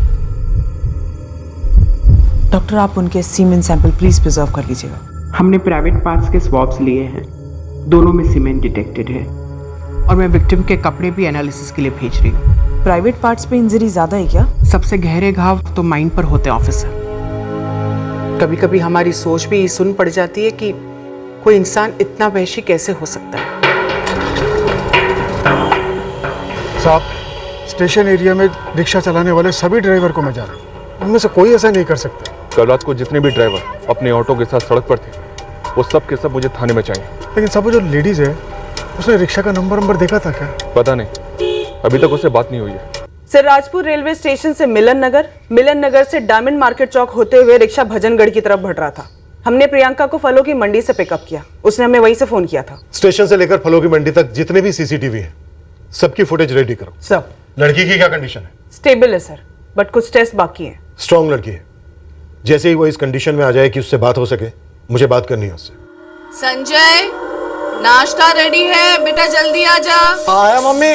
डॉक्टर आप उनके सीमेन सैंपल प्लीज प्रिजर्व कर लीजिएगा। हमने प्राइवेट पार्ट्स के स्वैब्स लिए हैं, दोनों में सीमेंट डिटेक्टेड है और मैं विक्टिम के कपड़े भी एनालिसिस के लिए भेज रही हूँ। प्राइवेट पार्ट्स पे इंजरी ज्यादा है क्या? सबसे गहरे घाव तो माइंड पर होते हैं ऑफिसर। कभी कभी हमारी सोच भी सुन पड़ जाती है कि कोई इंसान इतना वहशी कैसे हो सकता है। साहब, स्टेशन एरिया में रिक्शा चलाने वाले सभी ड्राइवर को मैं जान रहा हूँ, उनमें से कोई ऐसा नहीं कर सकता। कल रात को जितने भी ड्राइवर अपने ऑटो के साथ सड़क पर थे वो सब के सब मुझे थाने में चाहिए। लेकिन सब जो लेडीज है उसने रिक्शा का नंबर देखा था क्या? पता नहीं, अभी तक उससे बात नहीं हुई है। सर राजपुर रेलवे स्टेशन से मिलन नगर से डायमंड मार्केट चौक होते हुए रिक्शा भजनगढ़ की तरफ बढ़ रहा था। हमने प्रियंका को फलों की मंडी से पिकअप किया, उसने हमें वहीं से फोन किया था। स्टेशन से लेकर फलों की मंडी तक जितने भी सीसीटीवी हैं, सबकी फुटेज रेडी करो। सर। लड़की की क्या कंडीशन है? स्टेबल है सर, बट कुछ टेस्ट बाकी हैं। स्ट्रॉन्ग लड़की है, जैसे ही वो इस कंडीशन में आ जाए कि उससे बात हो सके, मुझे बात करनी है उससे। संजय, नाश्ता रेडी है बेटा, जल्दी आ जा। आया मम्मी।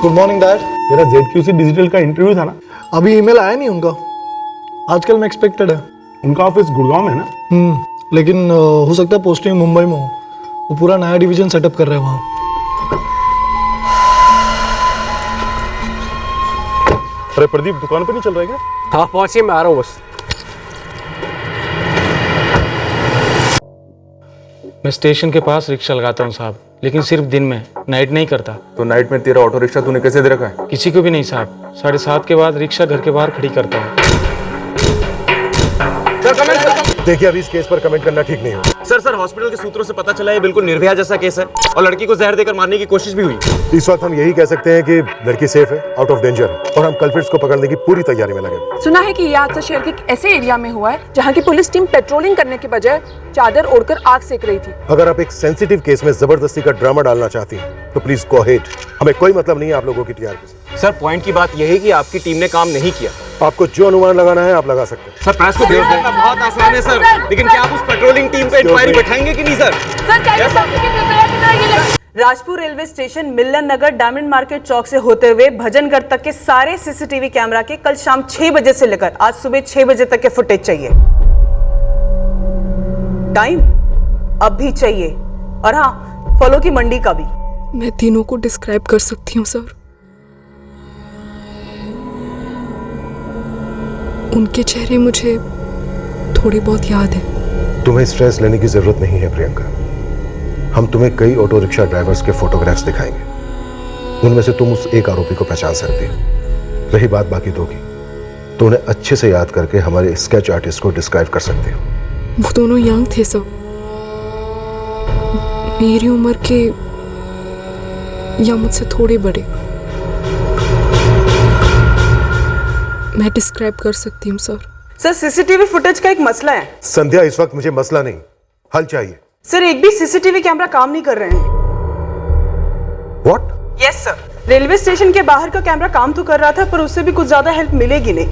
Good morning dad. मेरा ZQC डिजिटल का इंटरव्यू था ना, अभी ईमेल आया नहीं उनका, आजकल में एक्सपेक्टेड है। उनका ऑफिस गुड़गांव में है ना? लेकिन हो सकता है पोस्टिंग मुंबई में हो, वो पूरा नया डिवीजन सेटअप कर रहे हैं वहाँ। अरे प्रदीप, दुकान पे नहीं चल रहा है क्या? हाँ पहुंचिए, मैं आ रहा हूँ बस। मैं स्टेशन के पास रिक्शा लगाता हूँ साहब, लेकिन सिर्फ दिन में, नाइट नहीं करता। तो नाइट में तेरा ऑटो रिक्शा तूने कैसे दे रखा है? किसी को भी नहीं साहब, 7:30 के बाद रिक्शा घर के बाहर खड़ी करता हूँ। देखिए, अभी इस केस पर कमेंट करना ठीक नहीं होगा। सर हॉस्पिटल के सूत्रों से पता चला है बिल्कुल निर्भया जैसा केस है और लड़की को जहर देकर मारने की कोशिश भी हुई। इस वक्त हम यही कह सकते हैं कि लड़की सेफ है, आउट ऑफ डेंजर है, और हम कल्प्रिट्स को पकड़ने की पूरी तैयारी में लगे। सुना है कि यह हादसा शहर के एक ऐसे एरिया में हुआ है जहां की पुलिस टीम पेट्रोलिंग करने के बजाय चादर ओढ़कर आग सेक रही थी। अगर आप एक सेंसिटिव केस में जबरदस्ती का ड्रामा डालना चाहती हैं, तो प्लीज गो अहेड। हमें कोई मतलब नहीं है आप लोगों की टीआरपी से। सर पॉइंट की बात यह है कि आपकी टीम ने काम नहीं किया। आपको जो अनुमान लगाना है आप लगा सकते हैं। सर प्रेस को भेज देना बहुत आसान है सर, लेकिन क्या आप उस पेट्रोलिंग टीम पे इंक्वायरी बैठाएंगे कि नहीं सर? राजपुर रेलवे स्टेशन, मिलन नगर, डायमंड मार्केट चौक से होते हुए भजनगढ़ तक के सारे सीसीटीवी कैमरा के कल शाम 6 बजे से लेकर आज सुबह 6 बजे तक के फुटेज चाहिए। टाइम अब भी चाहिए, और हाँ, फलों की मंडी का भी। मैं तीनों को डिस्क्राइब कर सकती हूँ सर। उनके चेहरे मुझे थोड़ी बहुत याद है। तुम्हें स्ट्रेस लेने की जरूरत नहीं है प्रियंका। हम तुम्हें कई ऑटो रिक्शा ड्राइवर्स के फोटोग्राफ्स दिखाएंगे, उनमें से तुम उस एक आरोपी को पहचान सकती हो। रही बात बाकी दो की, तो उन्हें अच्छे से याद करके हमारे स्केच आर्टिस्ट को डिस्क्राइब कर सकते हो। वो दोनों यंग थे सर, मेरी उम्र के या मुझसे थोड़े बड़े। मैं डिस्क्राइब कर सकती हूँ सर। सर सीसीटीवी फुटेज का एक मसला है। संध्या, इस वक्त मुझे मसला नहीं, हल चाहिए। सर एक भी सीसीटीवी कैमरा काम नहीं कर रहे हैं। What? Yes sir, railway station के बाहर का कैमरा काम तो कर रहा था, पर उससे भी कुछ ज्यादा हेल्प मिलेगी नहीं।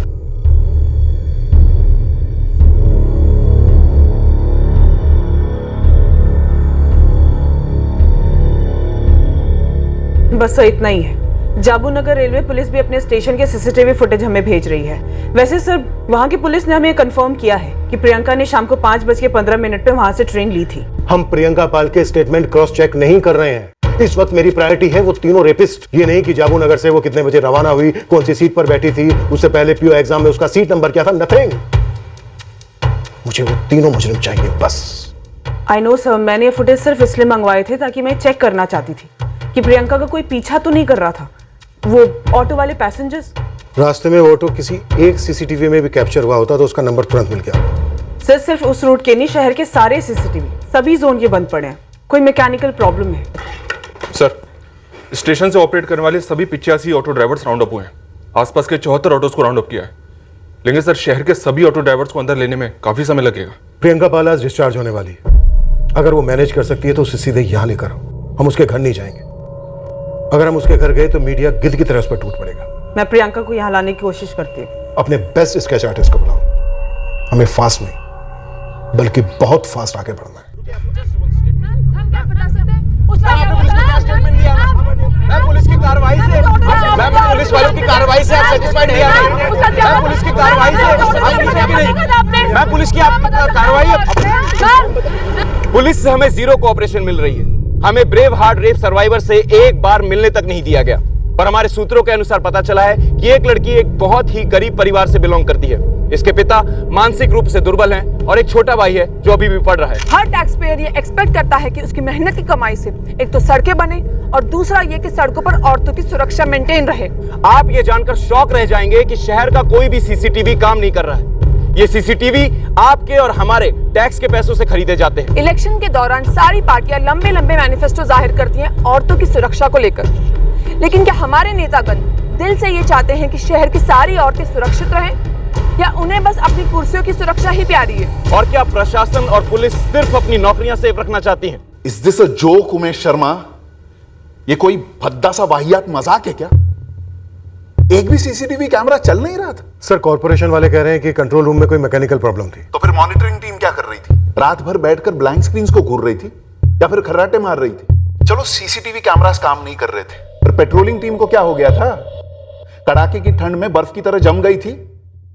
बस सर इतना ही है। जाबू नगर रेलवे पुलिस भी अपने स्टेशन के सीसीटीवी फुटेज हमें भेज रही है। वैसे सर वहाँ की पुलिस ने हमें कंफर्म किया है कि प्रियंका ने शाम को 5:15 पे वहाँ से ट्रेन ली थी। हम प्रियंका पाल के स्टेटमेंट क्रॉस चेक नहीं कर रहे हैं। इस वक्त मेरी प्रायोरिटी है वो तीनों रेपिस्ट। ये नहीं कि जाबू नगर से वो कितने बजे रवाना हुई, कौन सी सीट पर बैठी थी, उससे पहले पीओ एग्जाम में उसका सीट नंबर क्या था, नथिंग। मुझे वो तीनों मुजरिम चाहिए बस। आई नो सर, मैंने ये फुटेज सिर्फ इसलिए मंगवाए थे ताकि मैं चेक करना चाहती थी कि प्रियंका का कोई पीछा तो नहीं कर रहा था। वो ऑटो वाले पैसेंजर्स, रास्ते में ऑटो किसी एक सीसीटीवी में भी कैप्चर हुआ होता तो उसका नंबर तुरंत मिल गया। सर सिर्फ उस रूट के नहीं, शहर के सारे सीसीटीवी सभी जोन के बंद पड़े हैं। कोई मैकेनिकल प्रॉब्लम है? सर स्टेशन से ऑपरेट करने वाले सभी 85 ऑटो ड्राइवर्स राउंड अप हुए हैं। आसपास के 74 ऑटोस को राउंड अप किया है, लेकिन सर शहर के सभी ऑटो ड्राइवर्स को अंदर लेने में काफी समय लगेगा। प्रियंका पाल आज डिस्चार्ज होने वाली है। अगर वो मैनेज कर सकती है तो उसे सीधे यहाँ लेकर आओ, हम उसके घर नहीं जाएंगे। अगर हम उसके घर गए तो मीडिया गिद्ध की तरह उस पर टूट पड़ेगा। मैं प्रियंका को यहाँ लाने की कोशिश करती हूँ। अपने बेस्ट स्केच आर्टिस्ट को बुलाओ। हमें फास्ट नहीं बल्कि बहुत फास्ट आगे बढ़ना है। मैं पुलिस की कार्रवाई से, मैं पुलिस वालों की कार्रवाई से आप सेटिस्फाइड नहीं है? मैं पुलिस की कार्रवाई से, मैं पुलिस की कार्रवाई, पुलिस से हमें जीरो कोऑपरेशन मिल रही है। हमें ब्रेव हार्ट रेप सर्वाइवर से एक बार मिलने तक नहीं दिया गया, पर हमारे सूत्रों के अनुसार पता चला है कि एक लड़की एक बहुत ही गरीब परिवार से बिलोंग करती है। इसके पिता मानसिक रूप से दुर्बल हैं और एक छोटा भाई है जो अभी भी पढ़ रहा है। हर टैक्स पेयर ये एक्सपेक्ट करता है कि उसकी मेहनत की कमाई से एक तो सड़कें बने और दूसरा ये कि सड़कों पर औरतों की सुरक्षा मेंटेन रहे। आप ये जानकर शॉक रह जाएंगे कि शहर का कोई भी सीसीटीवी काम नहीं कर रहा है। ये सीसीटीवी आपके और हमारे टैक्स के पैसों से खरीदे जाते हैं। इलेक्शन के दौरान सारी पार्टियां लंबे लंबे मैनिफेस्टो जाहिर करती हैं औरतों की सुरक्षा को लेकर, लेकिन क्या हमारे नेतागण दिल से ये चाहते हैं कि शहर की सारी औरतें सुरक्षित रहें, या उन्हें बस अपनी कुर्सियों की सुरक्षा ही प्यारी है? और क्या प्रशासन और पुलिस सिर्फ अपनी नौकरियां सेफ रखना चाहती हैं? Is this a joke Umesh Sharma? ये कोई भद्दा सा वाहियात मजाक है क्या? एक भी सीसीटीवी कैमरा चल नहीं रहा था। सर, कॉर्पोरेशन वाले कह रहे हैं कि कंट्रोल रूम में कोई मैकेनिकल प्रॉब्लम थी। तो फिर मॉनिटरिंग टीम क्या कर रही थी? रात भर बैठकर ब्लैंक स्क्रीन्स को घूर रही थी या फिर खर्राटे मार रही थी? चलो सीसीटीवी कैमरास काम नहीं कर रहे थे, पर पेट्रोलिंग टीम को क्या हो गया था? कड़ाके की ठंड में बर्फ की तरह जम गई थी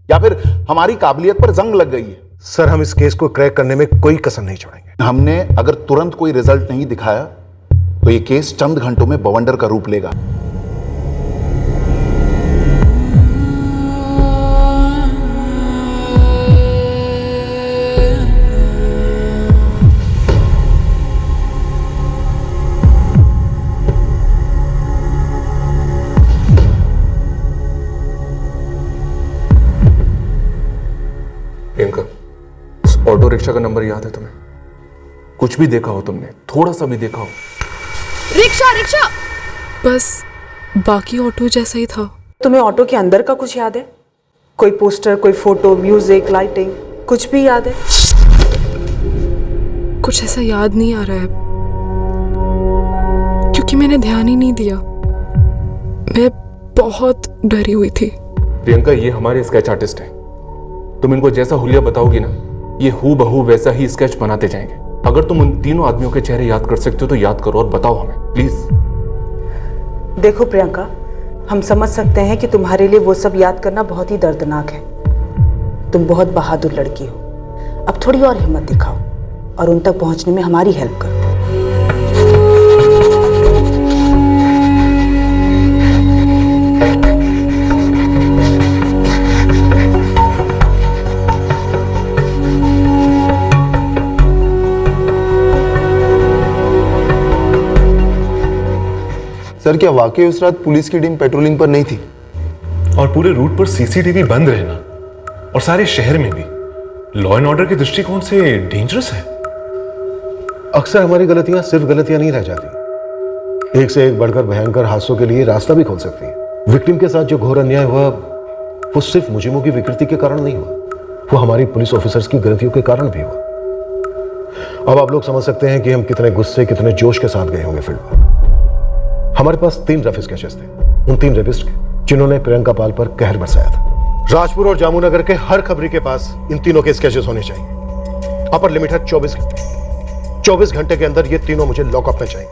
या फिर हमारी काबिलियत पर जंग लग गई है? सर, हम इस केस को क्रैक करने में कोई कसर नहीं छोड़ेंगे। हमने अगर तुरंत कोई रिजल्ट नहीं दिखाया तो ये केस चंद घंटों में बवंडर का रूप लेगा। प्रियंका, उस ऑटो रिक्शा का नंबर याद है तुम्हें? कुछ भी देखा हो तुमने, थोड़ा सा भी देखा हो? Rickshaw rickshaw. बस बाकी ऑटो जैसा ही था। तुम्हें ऑटो के अंदर का कुछ याद है? कोई पोस्टर, कोई फोटो, म्यूजिक, लाइटिंग, कुछ भी याद है? कुछ ऐसा याद नहीं आ रहा है, क्योंकि मैंने ध्यान ही नहीं दिया। मैं बहुत डरी हुई थी। प्रियंका, ये हमारे स्केच आर्टिस्ट हैं। तुम इनको जैसा हुलिया बताओगी ना, ये हूबहू वैसा ही स्केच बनाते जाएंगे। अगर तुम उन तीनों आदमियों के चेहरे याद कर सकते हो तो याद करो और बताओ हमें, प्लीज। देखो प्रियंका, हम समझ सकते हैं कि तुम्हारे लिए वो सब याद करना बहुत ही दर्दनाक है। तुम बहुत बहादुर लड़की हो। अब थोड़ी और हिम्मत दिखाओ और उन तक पहुंचने में हमारी हेल्प करो। सर, क्या वाकई उस रात पुलिस की टीम पेट्रोलिंग पर नहीं थी? और पूरे रूट पर सीसीटीवी बंद रहना और सारे शहर में भी लॉ एंड ऑर्डर के दृष्टिकोण से डेंजरस है। अक्सर हमारी गलतियां सिर्फ गलतियां नहीं रह जाती, एक से एक बढ़कर भयंकर हादसों के लिए रास्ता भी खोल सकती है। विक्टिम के साथ जो घोर अन्याय हुआ वो सिर्फ मुजरिमों की विकृति के कारण नहीं हुआ, वो हमारी पुलिस ऑफिसर्स की गलतियों के कारण भी हुआ। अब आप लोग समझ सकते हैं कि हम कितने गुस्से, कितने जोश के साथ गए होंगे फील्ड पर। हमारे पास 3 रफ स्केचेस थे, उन 3 रेपिस्ट के जिन्होंने प्रियंका पाल पर कहर बरसाया था। राजपुर और जामुनगर के हर खबरी के पास इन तीनों के स्केचेस होने चाहिए। अपर लिमिट है 24 घंटे। 24 घंटे के अंदर ये तीनों मुझे लॉकअप में चाहिए।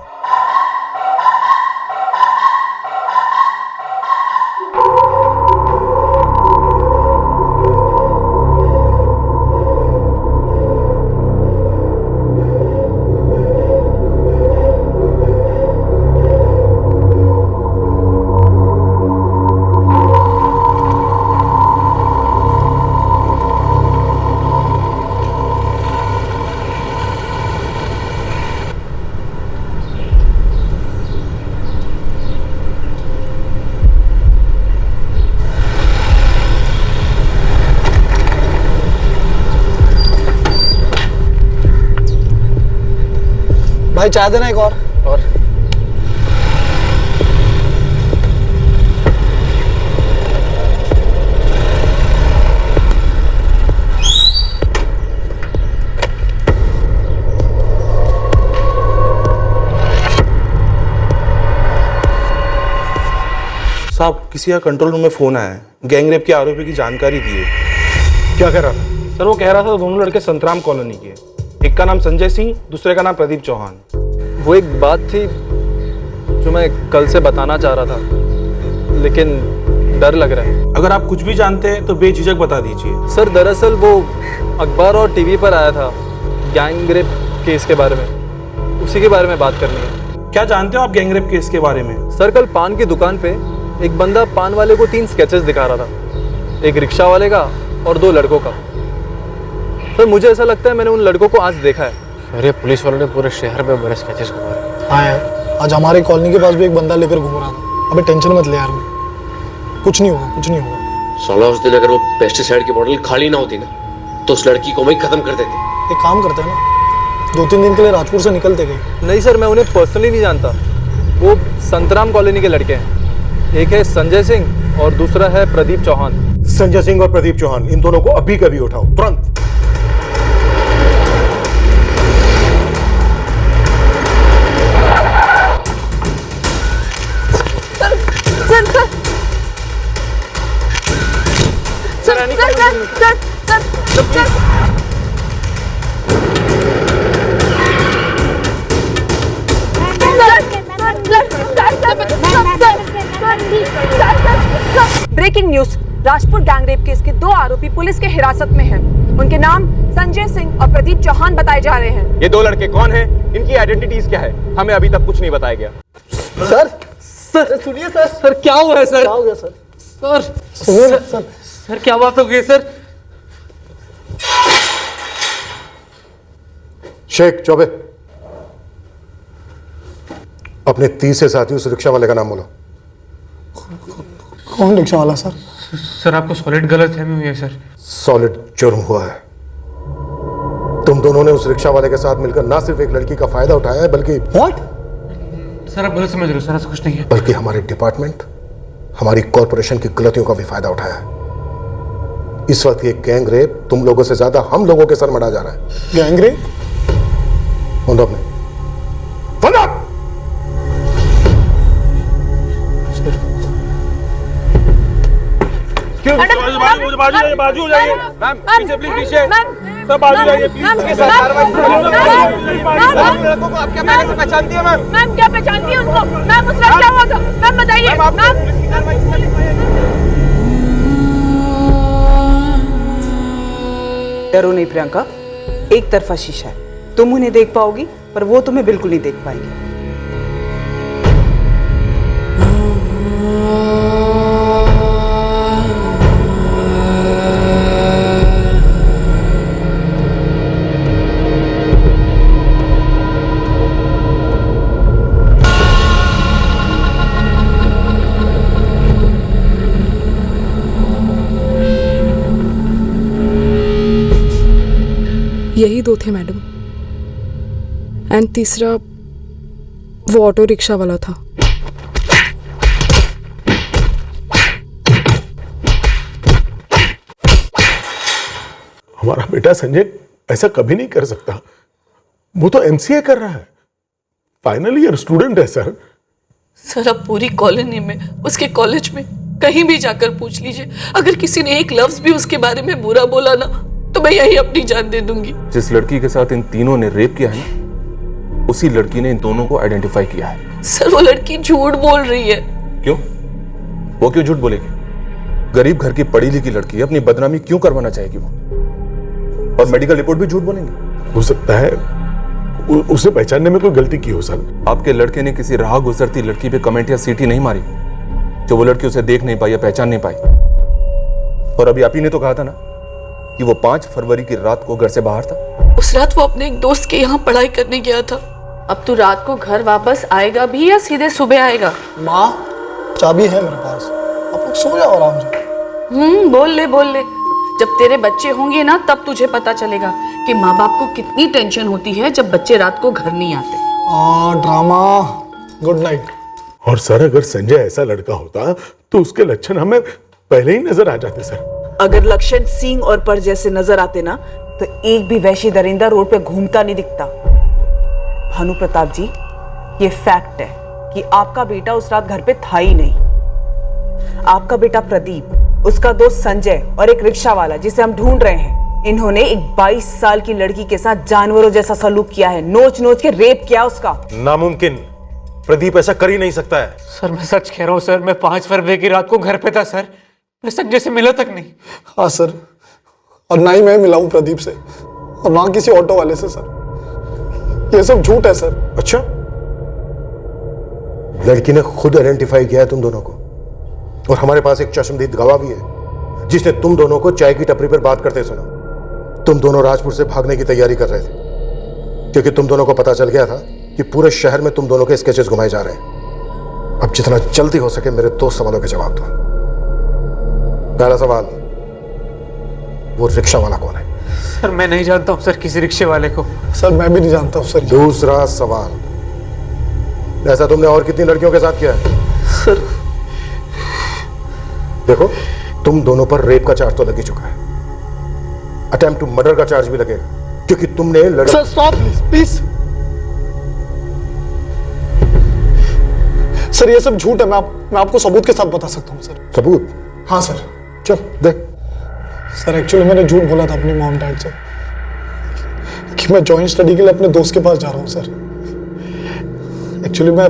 भाई चाय देना एक और। साहब, किसी का कंट्रोल रूम में फोन आया है, गैंग रेप के आरोपी की जानकारी दी है। क्या कह रहा था? सर, वो कह रहा था दोनों लड़के संतराम कॉलोनी के, एक का नाम संजय सिंह, दूसरे का नाम प्रदीप चौहान। वो एक बात थी जो मैं कल से बताना चाह रहा था, लेकिन डर लग रहा है। अगर आप कुछ भी जानते हैं तो बेझिझक बता दीजिए। सर, दरअसल वो अखबार और टीवी पर आया था गैंग रेप केस के बारे में, उसी के बारे में बात करनी है। क्या जानते हो आप गैंग रेप केस के बारे में? सर, कल पान की दुकान पे एक बंदा पान वाले को 3 स्केचेस दिखा रहा था, एक रिक्शा वाले का और 2 लड़कों का। सर, मुझे ऐसा लगता है मैंने उन लड़कों को आज देखा है। अरे, पुलिस वालों ने पूरे शहर में बड़े स्केचेस घुमा रहे। हाँ यार, आज हमारी कॉलोनी के पास भी एक बंदा लेकर घूम रहा था। अबे टेंशन मत ले यार, कुछ नहीं होगा, कुछ नहीं होगा। साला उस दिन अगर वो पेस्टिसाइड की बोतल खाली ना होती ना तो उस लड़की को वहीं खत्म कर देते। एक काम करते हैं ना, 2-3 दिन के लिए राजपुर से निकलते गए। नहीं सर, मैं उन्हें पर्सनली नहीं जानता, वो संतराम कॉलोनी के लड़के हैं। एक है संजय सिंह और दूसरा है प्रदीप चौहान। संजय सिंह और प्रदीप चौहान, इन दोनों को अभी कभी उठाओ, तुरंत। Breaking news, Rajpur gang rape case के 2 आरोपी पुलिस के हिरासत में हैं। उनके नाम संजय सिंह और प्रदीप चौहान बताए जा रहे हैं। ये 2 लड़के कौन हैं? इनकी आइडेंटिटीज क्या है? हमें अभी तक कुछ नहीं बताया गया। सर सुनिए सर। सर क्या हुआ है सर? क्या हो गया सर? सर क्या बात हो गई सर? शेख चौबे, अपने 30 साथी उस रिक्शा वाले का नाम बोलो। कौन रिक्शा वाला सर? सर आपको सॉलिड गलतफहमी हुई है सर। सॉलिड जुर्म हुआ है। तुम दोनों ने उस रिक्शा वाले के साथ मिलकर ना सिर्फ एक लड़की का फायदा उठाया है, बल्कि सर आप गलत समझ रहे हो सर, ऐसा कुछ नहीं है। बल्कि हमारे डिपार्टमेंट, हमारी कॉरपोरेशन की गलतियों का भी फायदा उठाया है। इस वक्त ये गैंग रेप तुम लोगों से ज्यादा हम लोगों के सर मढ़ा जा रहा है। Gang rape? बाजू हो जाइए मैम, पीछे प्लीज, पीछे सब बाजू जाइए प्लीज। इसके साथ कार्रवाई लड़कों को आप क्या पहले से पहचानती है मैम? मैम क्या पहचानती है उनको? मैम उस वक्त क्या हुआ था? मैम बताइए। डरो नहीं प्रियंका, एक तरफा शीशा है। तुम उन्हें देख पाओगी पर वो तुम्हें बिल्कुल नहीं देख पाएगी। यही 2 थे मैडम, एंड तीसरा वो ऑटो रिक्शा वाला था। हमारा बेटा संजय ऐसा कभी नहीं कर सकता। वो तो एमसीए कर रहा है, फाइनल ईयर स्टूडेंट है सर। सर अब पूरी कॉलोनी में, उसके कॉलेज में, कहीं भी जाकर पूछ लीजिए, अगर किसी ने एक लफ्ज भी उसके बारे में बुरा बोला ना तो मैं यही अपनी जान दे दूंगी। जिस लड़की के साथ इन तीनों ने रेप किया है ना, उसी लड़की ने इन दोनों को आइडेंटिफाई किया है। सर वो लड़की झूठ बोल रही है। क्यों? वो क्यों झूठ बोलेगी? गरीब घर की पढ़ी लिखी लड़की अपनी बदनामी क्यों करवाना चाहेगी वो? और मेडिकल रिपोर्ट भी झूठ बोलेंगे? हो सकता है उसे पहचानने में कोई गलती की हो सर। आपके लड़के ने किसी राह गुजरती लड़की पे कमेंट या सीटी नहीं मारी जो वो लड़की उसे देख नहीं पाई या पहचान नहीं पाई। और अभी आप ही ने तो कहा था ना कि वो 5 फरवरी की रात को घर से बाहर था। उस रात वो अपने एक दोस्त के यहाँ पढ़ाई करने गया था। अब तू रात को घर वापस आएगा भी या सीधे सुबह आएगा? माँ चाबी है मेरे पास, आप लोग सो जाओ आराम से। बोल ले। जब तेरे बच्चे होंगे ना तब तुझे पता चलेगा कि माँ बाप को कितनी टेंशन होती है जब बच्चे रात को घर नहीं आते। Drama, good night. और सर अगर संजय ऐसा लड़का होता तो उसके लक्षण हमें पहले ही नजर आ जाते सर। अगर लक्षण सींग और पर जैसे नजर आते ना तो एक भी वैशी दरिंदा रोड पे घूमता नहीं दिखता। भानु प्रताप जी, ये फैक्ट है कि आपका बेटा उस रात घर पे था ही नहीं। आपका बेटा प्रदीप, उसका दोस्त संजय और एक रिक्शा वाला जिसे हम ढूंढ रहे हैं, इन्होंने एक 22 साल की लड़की के साथ जानवरों जैसा सलूक किया है, नोच नोच के रेप किया उसका। नामुमकिन, प्रदीप ऐसा कर ही नहीं सकता है। सर मैं सच कह रहा हूँ सर, मैं 5 फरवरी की रात को घर पे था सर, मैं संजय से मिला तक नहीं। हाँ सर, और ना ही मैं मिला हूँ प्रदीप से और ना किसी ऑटो वाले से सर। ये सब झूठ है सर। अच्छा, लड़की ने खुद आइडेंटिफाई किया है तुम दोनों को, और हमारे पास एक चश्मदीद गवाह भी है जिसने तुम दोनों को चाय की टपरी पर बात करते सुना। तुम दोनों राजपुर से भागने की तैयारी कर रहे थे क्योंकि तुम दोनों को पता चल गया था कि पूरे शहर में तुम दोनों के स्केचेस घुमाए जा रहे हैं। अब जितना जल्दी हो सके मेरे 2 सवालों के जवाब दो। पहला सवाल, वो रिक्शा वाला कौन है? सर मैं नहीं जानता हूँ सर किसी रिक्शे वाले को। सर मैं भी नहीं जानता हूँ सर। दूसरा सवाल, ऐसा तुमने और कितनी लड़कियों के साथ किया है? सर देखो, तुम दोनों पर रेप का चार्ज तो लग ही चुका है। अटेम्प्ट टू मर्डर का चार्ज भी लगेगा, क्योंकि तुमने sir stop please please. Sir ये सब झूठ है। मैं आपको सबूत के साथ बता सकता हूँ सर। सबूत? हाँ सर। चल देख। सर एक्चुअली मैंने झूठ बोला था अपने मॉम डैड से कि मैं जॉइंट स्टडी के लिए अपने दोस्त के पास जा रहा हूँ सर। एक्चुअली मैं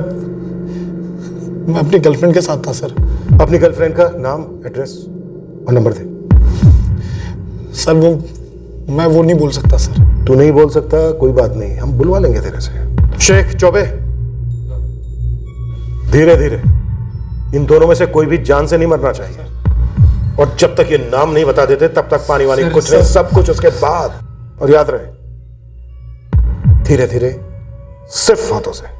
अपनी गर्लफ्रेंड के साथ था सर। अपनी गर्लफ्रेंड का नाम, एड्रेस और नंबर दे। सर मैं वो नहीं बोल सकता सर। तू नहीं बोल सकता, कोई बात नहीं, हम बुलवा लेंगे तेरे से। शेख चौबे, धीरे धीरे। इन दोनों में से कोई भी जान से नहीं मरना चाहिए, और जब तक ये नाम नहीं बता देते तब तक पानी वानी कुछ नहीं, सब कुछ उसके बाद। और याद रहे, धीरे धीरे, सिर्फ हाथों से।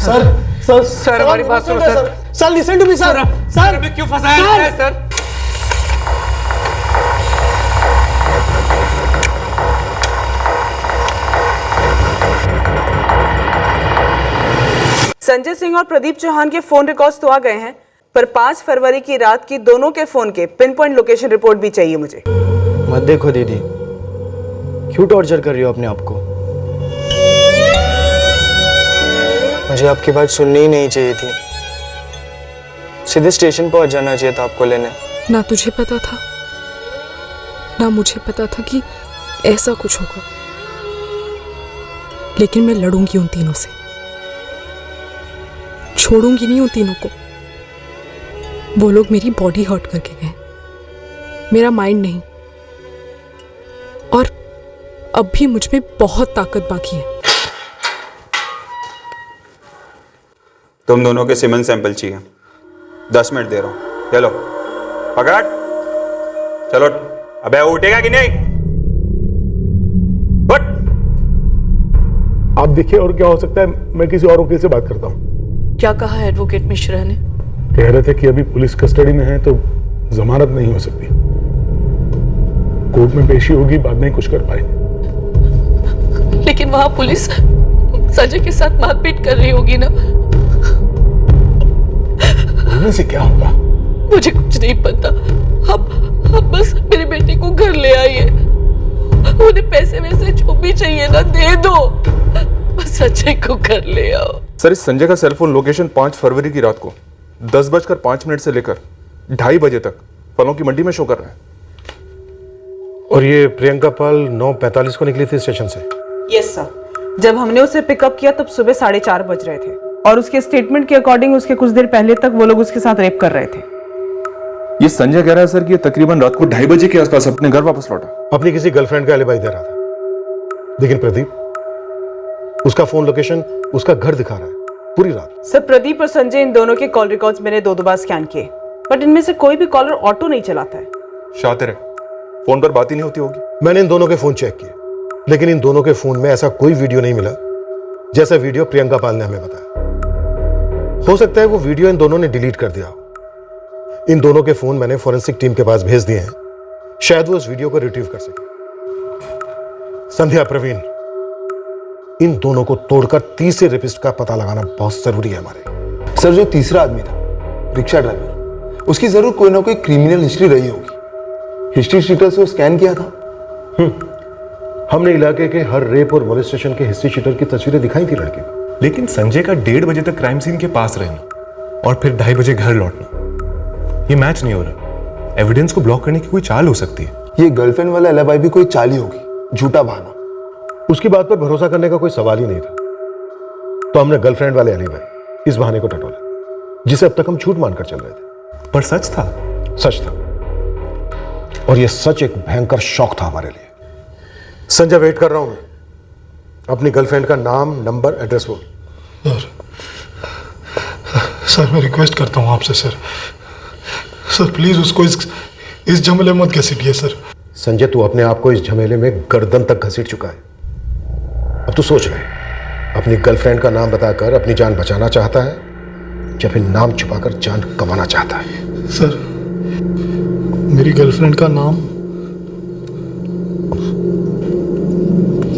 सर हमारी बात सुनो sir. Sir listen to me sir. Sir अभी क्यों फंसाया है सर? संजय सिंह और प्रदीप चौहान के फोन रिकॉर्ड्स तो आ गए हैं, पर 5 फरवरी की रात की दोनों के फोन के पिन पॉइंट लोकेशन रिपोर्ट भी चाहिए मुझे। मत देखो दीदी, क्यों टॉर्चर कर रही हो अपने आप को? मुझे आपकी बात सुननी ही नहीं चाहिए थी। सीधे स्टेशन पहुंच जाना चाहिए था आपको लेने। ना तुझे पता था ना मुझे पता था कि ऐसा कुछ होगा, लेकिन मैं लड़ूंगी उन तीनों से, छोड़ूंगी नहीं उन तीनों को। वो लोग मेरी बॉडी हर्ट करके गए, मेरा माइंड नहीं। और अब भी मुझ में बहुत ताकत बाकी है। तुम दोनों के सीमेंट सैंपल चाहिए, 10 मिनट दे रहा हूं। चलो पकड़, चलो। अबे उठेगा कि नहीं? उठ। आप देखिए, और क्या हो सकता है, मैं किसी और वकील से बात करता हूं। क्या कहा एडवोकेट मिश्रा ने? कह रहे थे कि अभी पुलिस कस्टडी में है तो जमानत नहीं हो सकती, कोर्ट में पेशी होगी, बाद में कुछ कर पाएंगे। लेकिन वहां पुलिस संजय के साथ मारपीट कर रही होगी ना? बोलने से क्या होगा? मुझे कुछ नहीं पता। अब बस मेरे बेटे को घर ले आइए। उन्हें पैसे वैसे जो भी चाहिए ना दे दो, बस संजय को घर ले आओ। सर, इस संजय का सेलफोन लोकेशन 5 फरवरी की रात को 10:05 से लेकर 2:30 बजे तक फलों की मंडी में शो कर रहा है। और ये प्रियंका पाल 9:45 को निकली थी स्टेशन से? Yes sir. जब हमने उसे पिकअप किया तब सुबह 4:30 बज रहे थे, और उसके स्टेटमेंट के अकॉर्डिंग उसके कुछ देर पहले तक वो लोग उसके साथ रेप कर रहे थे। ये संजय कह रहा है सर कि ये तकरीबन रात को 2:30 बजे के आसपास अपने घर वापस लौटा। अपनी किसी गर्लफ्रेंड का एलिबाई दे रहा था, लेकिन प्रदीप, उसका फोन लोकेशन उसका घर दिखा रहा है पूरी रात। सर, प्रदीप और संजय इन दोनों के कॉल रिकॉर्ड्स मैंने 2 बार स्कैन किए, बट इनमें से कोई भी कॉलर ऑटो नहीं चलाता है। शातिर है, फोन पर बात ही नहीं होती होगी। मैंने इन दोनों के फोन चेक किए, लेकिन इन दोनों के फोन में ऐसा कोई वीडियो नहीं मिला जैसा वीडियो प्रियंका पाल ने हमें बताया। हो सकता है वो वीडियो इन दोनों ने डिलीट कर दिया हो। इन दोनों के फोन मैंने फॉरेंसिक टीम के पास भेज दिए हैं, शायद वो उस वीडियो को रिट्रीव कर सके। संध्या, प्रवीण, इन दोनों को तोड़कर तीसरे रेपिस्ट का पता लगाना बहुत जरूरी है हमारे। सर, जो तीसरा आदमी था, रिक्शा ड्राइवर, उसकी जरूर कोई ना कोई क्रिमिनल हिस्ट्री रही होगी। हिस्ट्री शीटर से वो स्कैन किया था। हमने इलाके के हर रेप और मोलेस्टेशन के हिस्ट्री शीटर की तस्वीरें दिखाई थी लड़के को। लेकिन संजय का 1:30 बजे तक क्राइम सीन के पास रहना और फिर 2:30 बजे घर लौटना, ये मैच नहीं हो रहा। एविडेंस को ब्लॉक करने की कोई चाल हो सकती है। ये गर्लफ्रेंड वाला एलिबाई भी कोई चाल ही होगी, झूठा बहाना। उसकी बात पर भरोसा करने का कोई सवाल ही नहीं था, तो हमने गर्लफ्रेंड वाले एलिबाई, इस बहाने को टटोला, जिसे अब तक हम झूठ मानकर चल रहे थे। पर सच था। सच था, और यह सच एक भयंकर शौक था हमारे लिए। संजय, वेट कर रहा हूं मैं। अपनी गर्लफ्रेंड का नाम, नंबर, एड्रेस बोल। सर मैं रिक्वेस्ट करता हूं आपसे सर प्लीज उसको इस झमेले मत घसीटिए सर। संजय, तू अपने आप को इस झमेले में गर्दन तक घसीट चुका है। अब तू सोच ले, अपनी गर्लफ्रेंड का नाम बताकर अपनी जान बचाना चाहता है या फिर नाम छुपाकर जान कमाना चाहता है? सर, मेरी गर्लफ्रेंड का नाम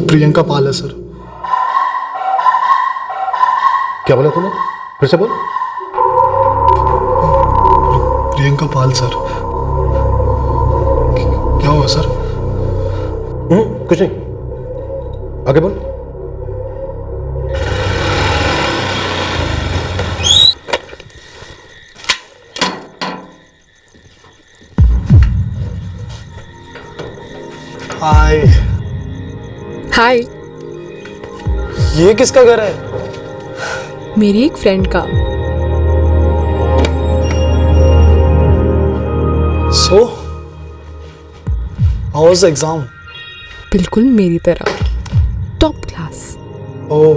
प्रियंका पाल है सर। क्या बोला तूने? फिर से बोल। प्रियंका पाल सर। क्या हुआ सर? कुछ नहीं, आगे बोल। हाय। हाय। ये किसका घर है? मेरी एक फ्रेंड का। So how was the exam? बिल्कुल मेरी तरह, टॉप क्लास। ओह,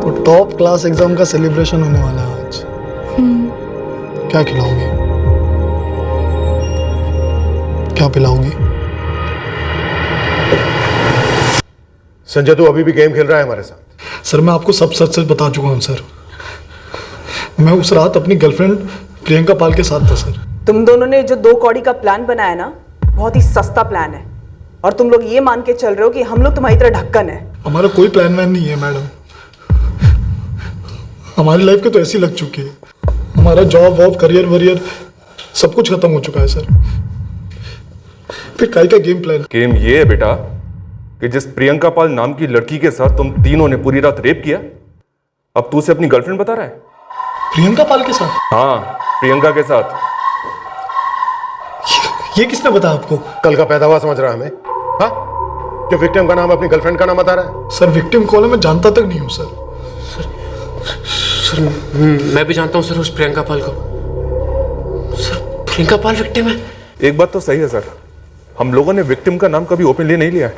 तो टॉप क्लास एग्जाम का सेलिब्रेशन होने वाला है आज। क्या खिलाओगी? क्या पिलाओगी? संजय, तू अभी भी गेम खेल रहा है हमारे साथ? सर मैं आपको सब सच सच बता चुका हूँ सर। मैं उस रात अपनी गर्लफ्रेंड प्रियंका पाल के साथ था सर। तुम दोनों ने जो 2 कौड़ी का प्लान बनाया ना, बहुत ही सस्ता प्लान है। और तुम लोग ये मान के चल रहे हो कि हम लोग तुम्हारी तरह ढक्कन है। हमारा कोई प्लान वैन नहीं है मैडम। हमारी लाइफ के तो ऐसी लग चुकी है। हमारा जॉब वॉब करियर वरियर सब कुछ खत्म हो चुका है सर। फिर काय का गेम प्लान? गेम ये है बेटा कि जिस प्रियंका पाल नाम की लड़की के साथ तुम तीनों ने पूरी रात रेप किया, अब तू उसे अपनी गर्लफ्रेंड बता रहा है? प्रियंका पाल के साथ? हाँ, प्रियंका के साथ। ये किसने बताया आपको? कल का पैदा हुआ समझ रहा है हमें? हाँ, जो विक्टिम का नाम अपनी गर्लफ्रेंड का नाम बता रहा है? सर विक्टिम कौन है मैं जानता तक नहीं हूँ सर। सर मैं भी जानता हूँ सर उस प्रियंका पाल को। सर प्रियंका पाल विक्टिम है? एक बात तो सही है सर, हम लोगों ने विक्टिम का नाम कभी ओपनली नहीं लिया है।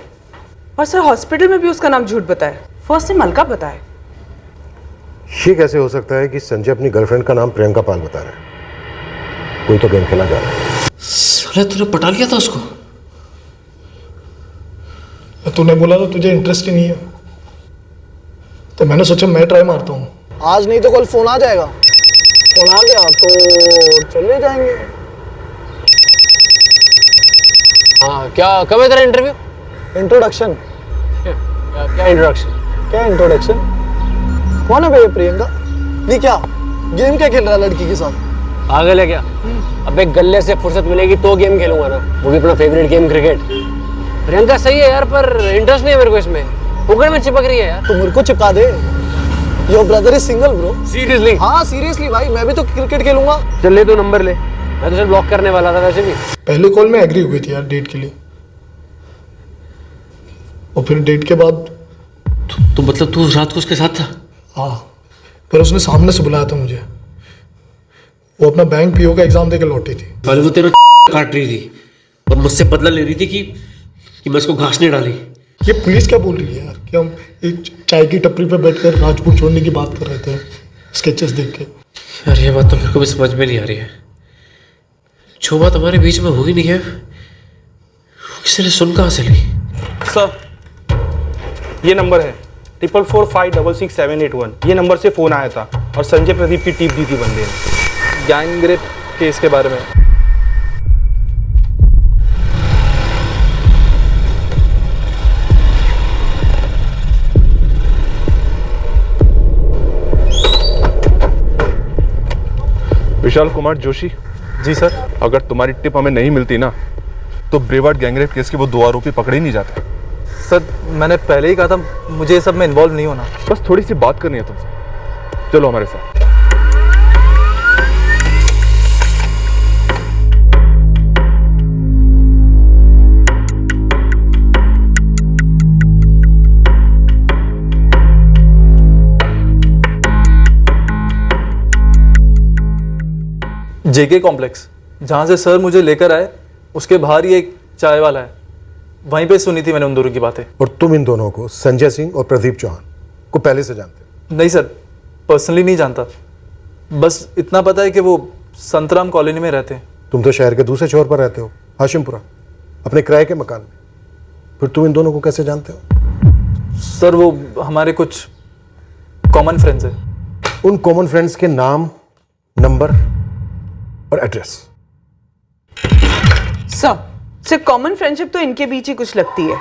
और सर हॉस्पिटल में भी उसका नाम झूठ बताया, फर्स्ट नेम अलका बताया। ये कैसे हो सकता है कि संजय अपनी गर्लफ्रेंड का नाम प्रियंका पाल बता रहा है? कोई तो गेम खेला जा रहा है। साले तूने पटा लिया था उसको? तूने बोला तो तुझे इंटरेस्ट ही नहीं है, तो मैंने सोचा मैं ट्राई मारता हूँ। आज नहीं तो कल फोन आ जाएगा। फोन आ गया तो चले जाएंगे। हाँ, क्या कब है तेरा इंटरव्यू? इंट्रोडक्शन? क्या इंट्रोडक्शन? क्या इंट्रोडक्शन? कौन है भैया प्रियंका? नहीं क्या गेम क्या खेल रहा है लड़की के साथ? पागल है क्या? अबे गल्ले से फुर्सत मिलेगी तो गेम खेलूंगा ना, वो भी अपना फेवरेट गेम क्रिकेट। प्रियंका सही है यार, पर इंटरेस्ट नहीं है मेरे को इसमें। पकड़ में चिपक रही है यार। तो मेरे को चिपका दे। Your brother is single bro. Seriously? हाँ सीरियसली भाई, मैं भी तो क्रिकेट खेलूंगा। चल ले, तो नंबर ले, मैं तुझे ब्लॉक करने वाला था वैसे भी। पहले कॉल में एग्री हो गई थी यार डेट के लिए, और फिर डेट के बाद तो मतलब तू रात को उसके साथ था? हाँ, पर उसने सामने से बुलाया था मुझे। वो अपना बैंक पीओ का एग्जाम देकर लौटी थी। पहले वो तेरा काट रही थी और मुझसे बदला ले रही थी कि मैं उसको घास नहीं डाली। ये पुलिस क्या बोल रही है यार कि हम एक चाय की टपरी पे बैठकर राजपुर छोड़ने की बात कर रहे थे स्केचेस देख के। यार ये बात तो मेरे को भी समझ में नहीं आ रही है। जो बात हमारे बीच में हुई नहीं है किसी ने सुन कहाँ से ली? सर ये नंबर है 444566781। ये नंबर से फोन आया था और संजय प्रदीप की टिप दी थी बंदे ने गैंग रेप केस के बारे में। विशाल कुमार जोशी। जी सर। अगर तुम्हारी टिप हमें नहीं मिलती ना, तो ब्रेवार्ड गैंगरेप केस के वो 2 आरोपी पकड़े ही नहीं जाते। सर मैंने पहले ही कहा था मुझे ये सब में इन्वॉल्व नहीं होना। बस थोड़ी सी बात करनी है तुमसे, चलो हमारे साथ। जेके कॉम्प्लेक्स, जहाँ से सर मुझे लेकर आए उसके बाहर ही एक चाय वाला है, वहीं पे सुनी थी मैंने उन दोनों की बातें। और तुम इन दोनों को, संजय सिंह और प्रदीप चौहान को पहले से जानते हो? नहीं सर, पर्सनली नहीं जानता, बस इतना पता है कि वो संतराम कॉलोनी में रहते हैं। तुम तो शहर के दूसरे छोर पर रहते हो, हाशिमपुरा, अपने किराए के मकान में। फिर तुम इन दोनों को कैसे जानते हो? सर वो हमारे कुछ कॉमन फ्रेंड्स हैं। उन कॉमन फ्रेंड्स के नाम, नंबर और एड्रेस। सर सिर्फ कॉमन फ्रेंडशिप तो इनके बीच ही कुछ लगती है।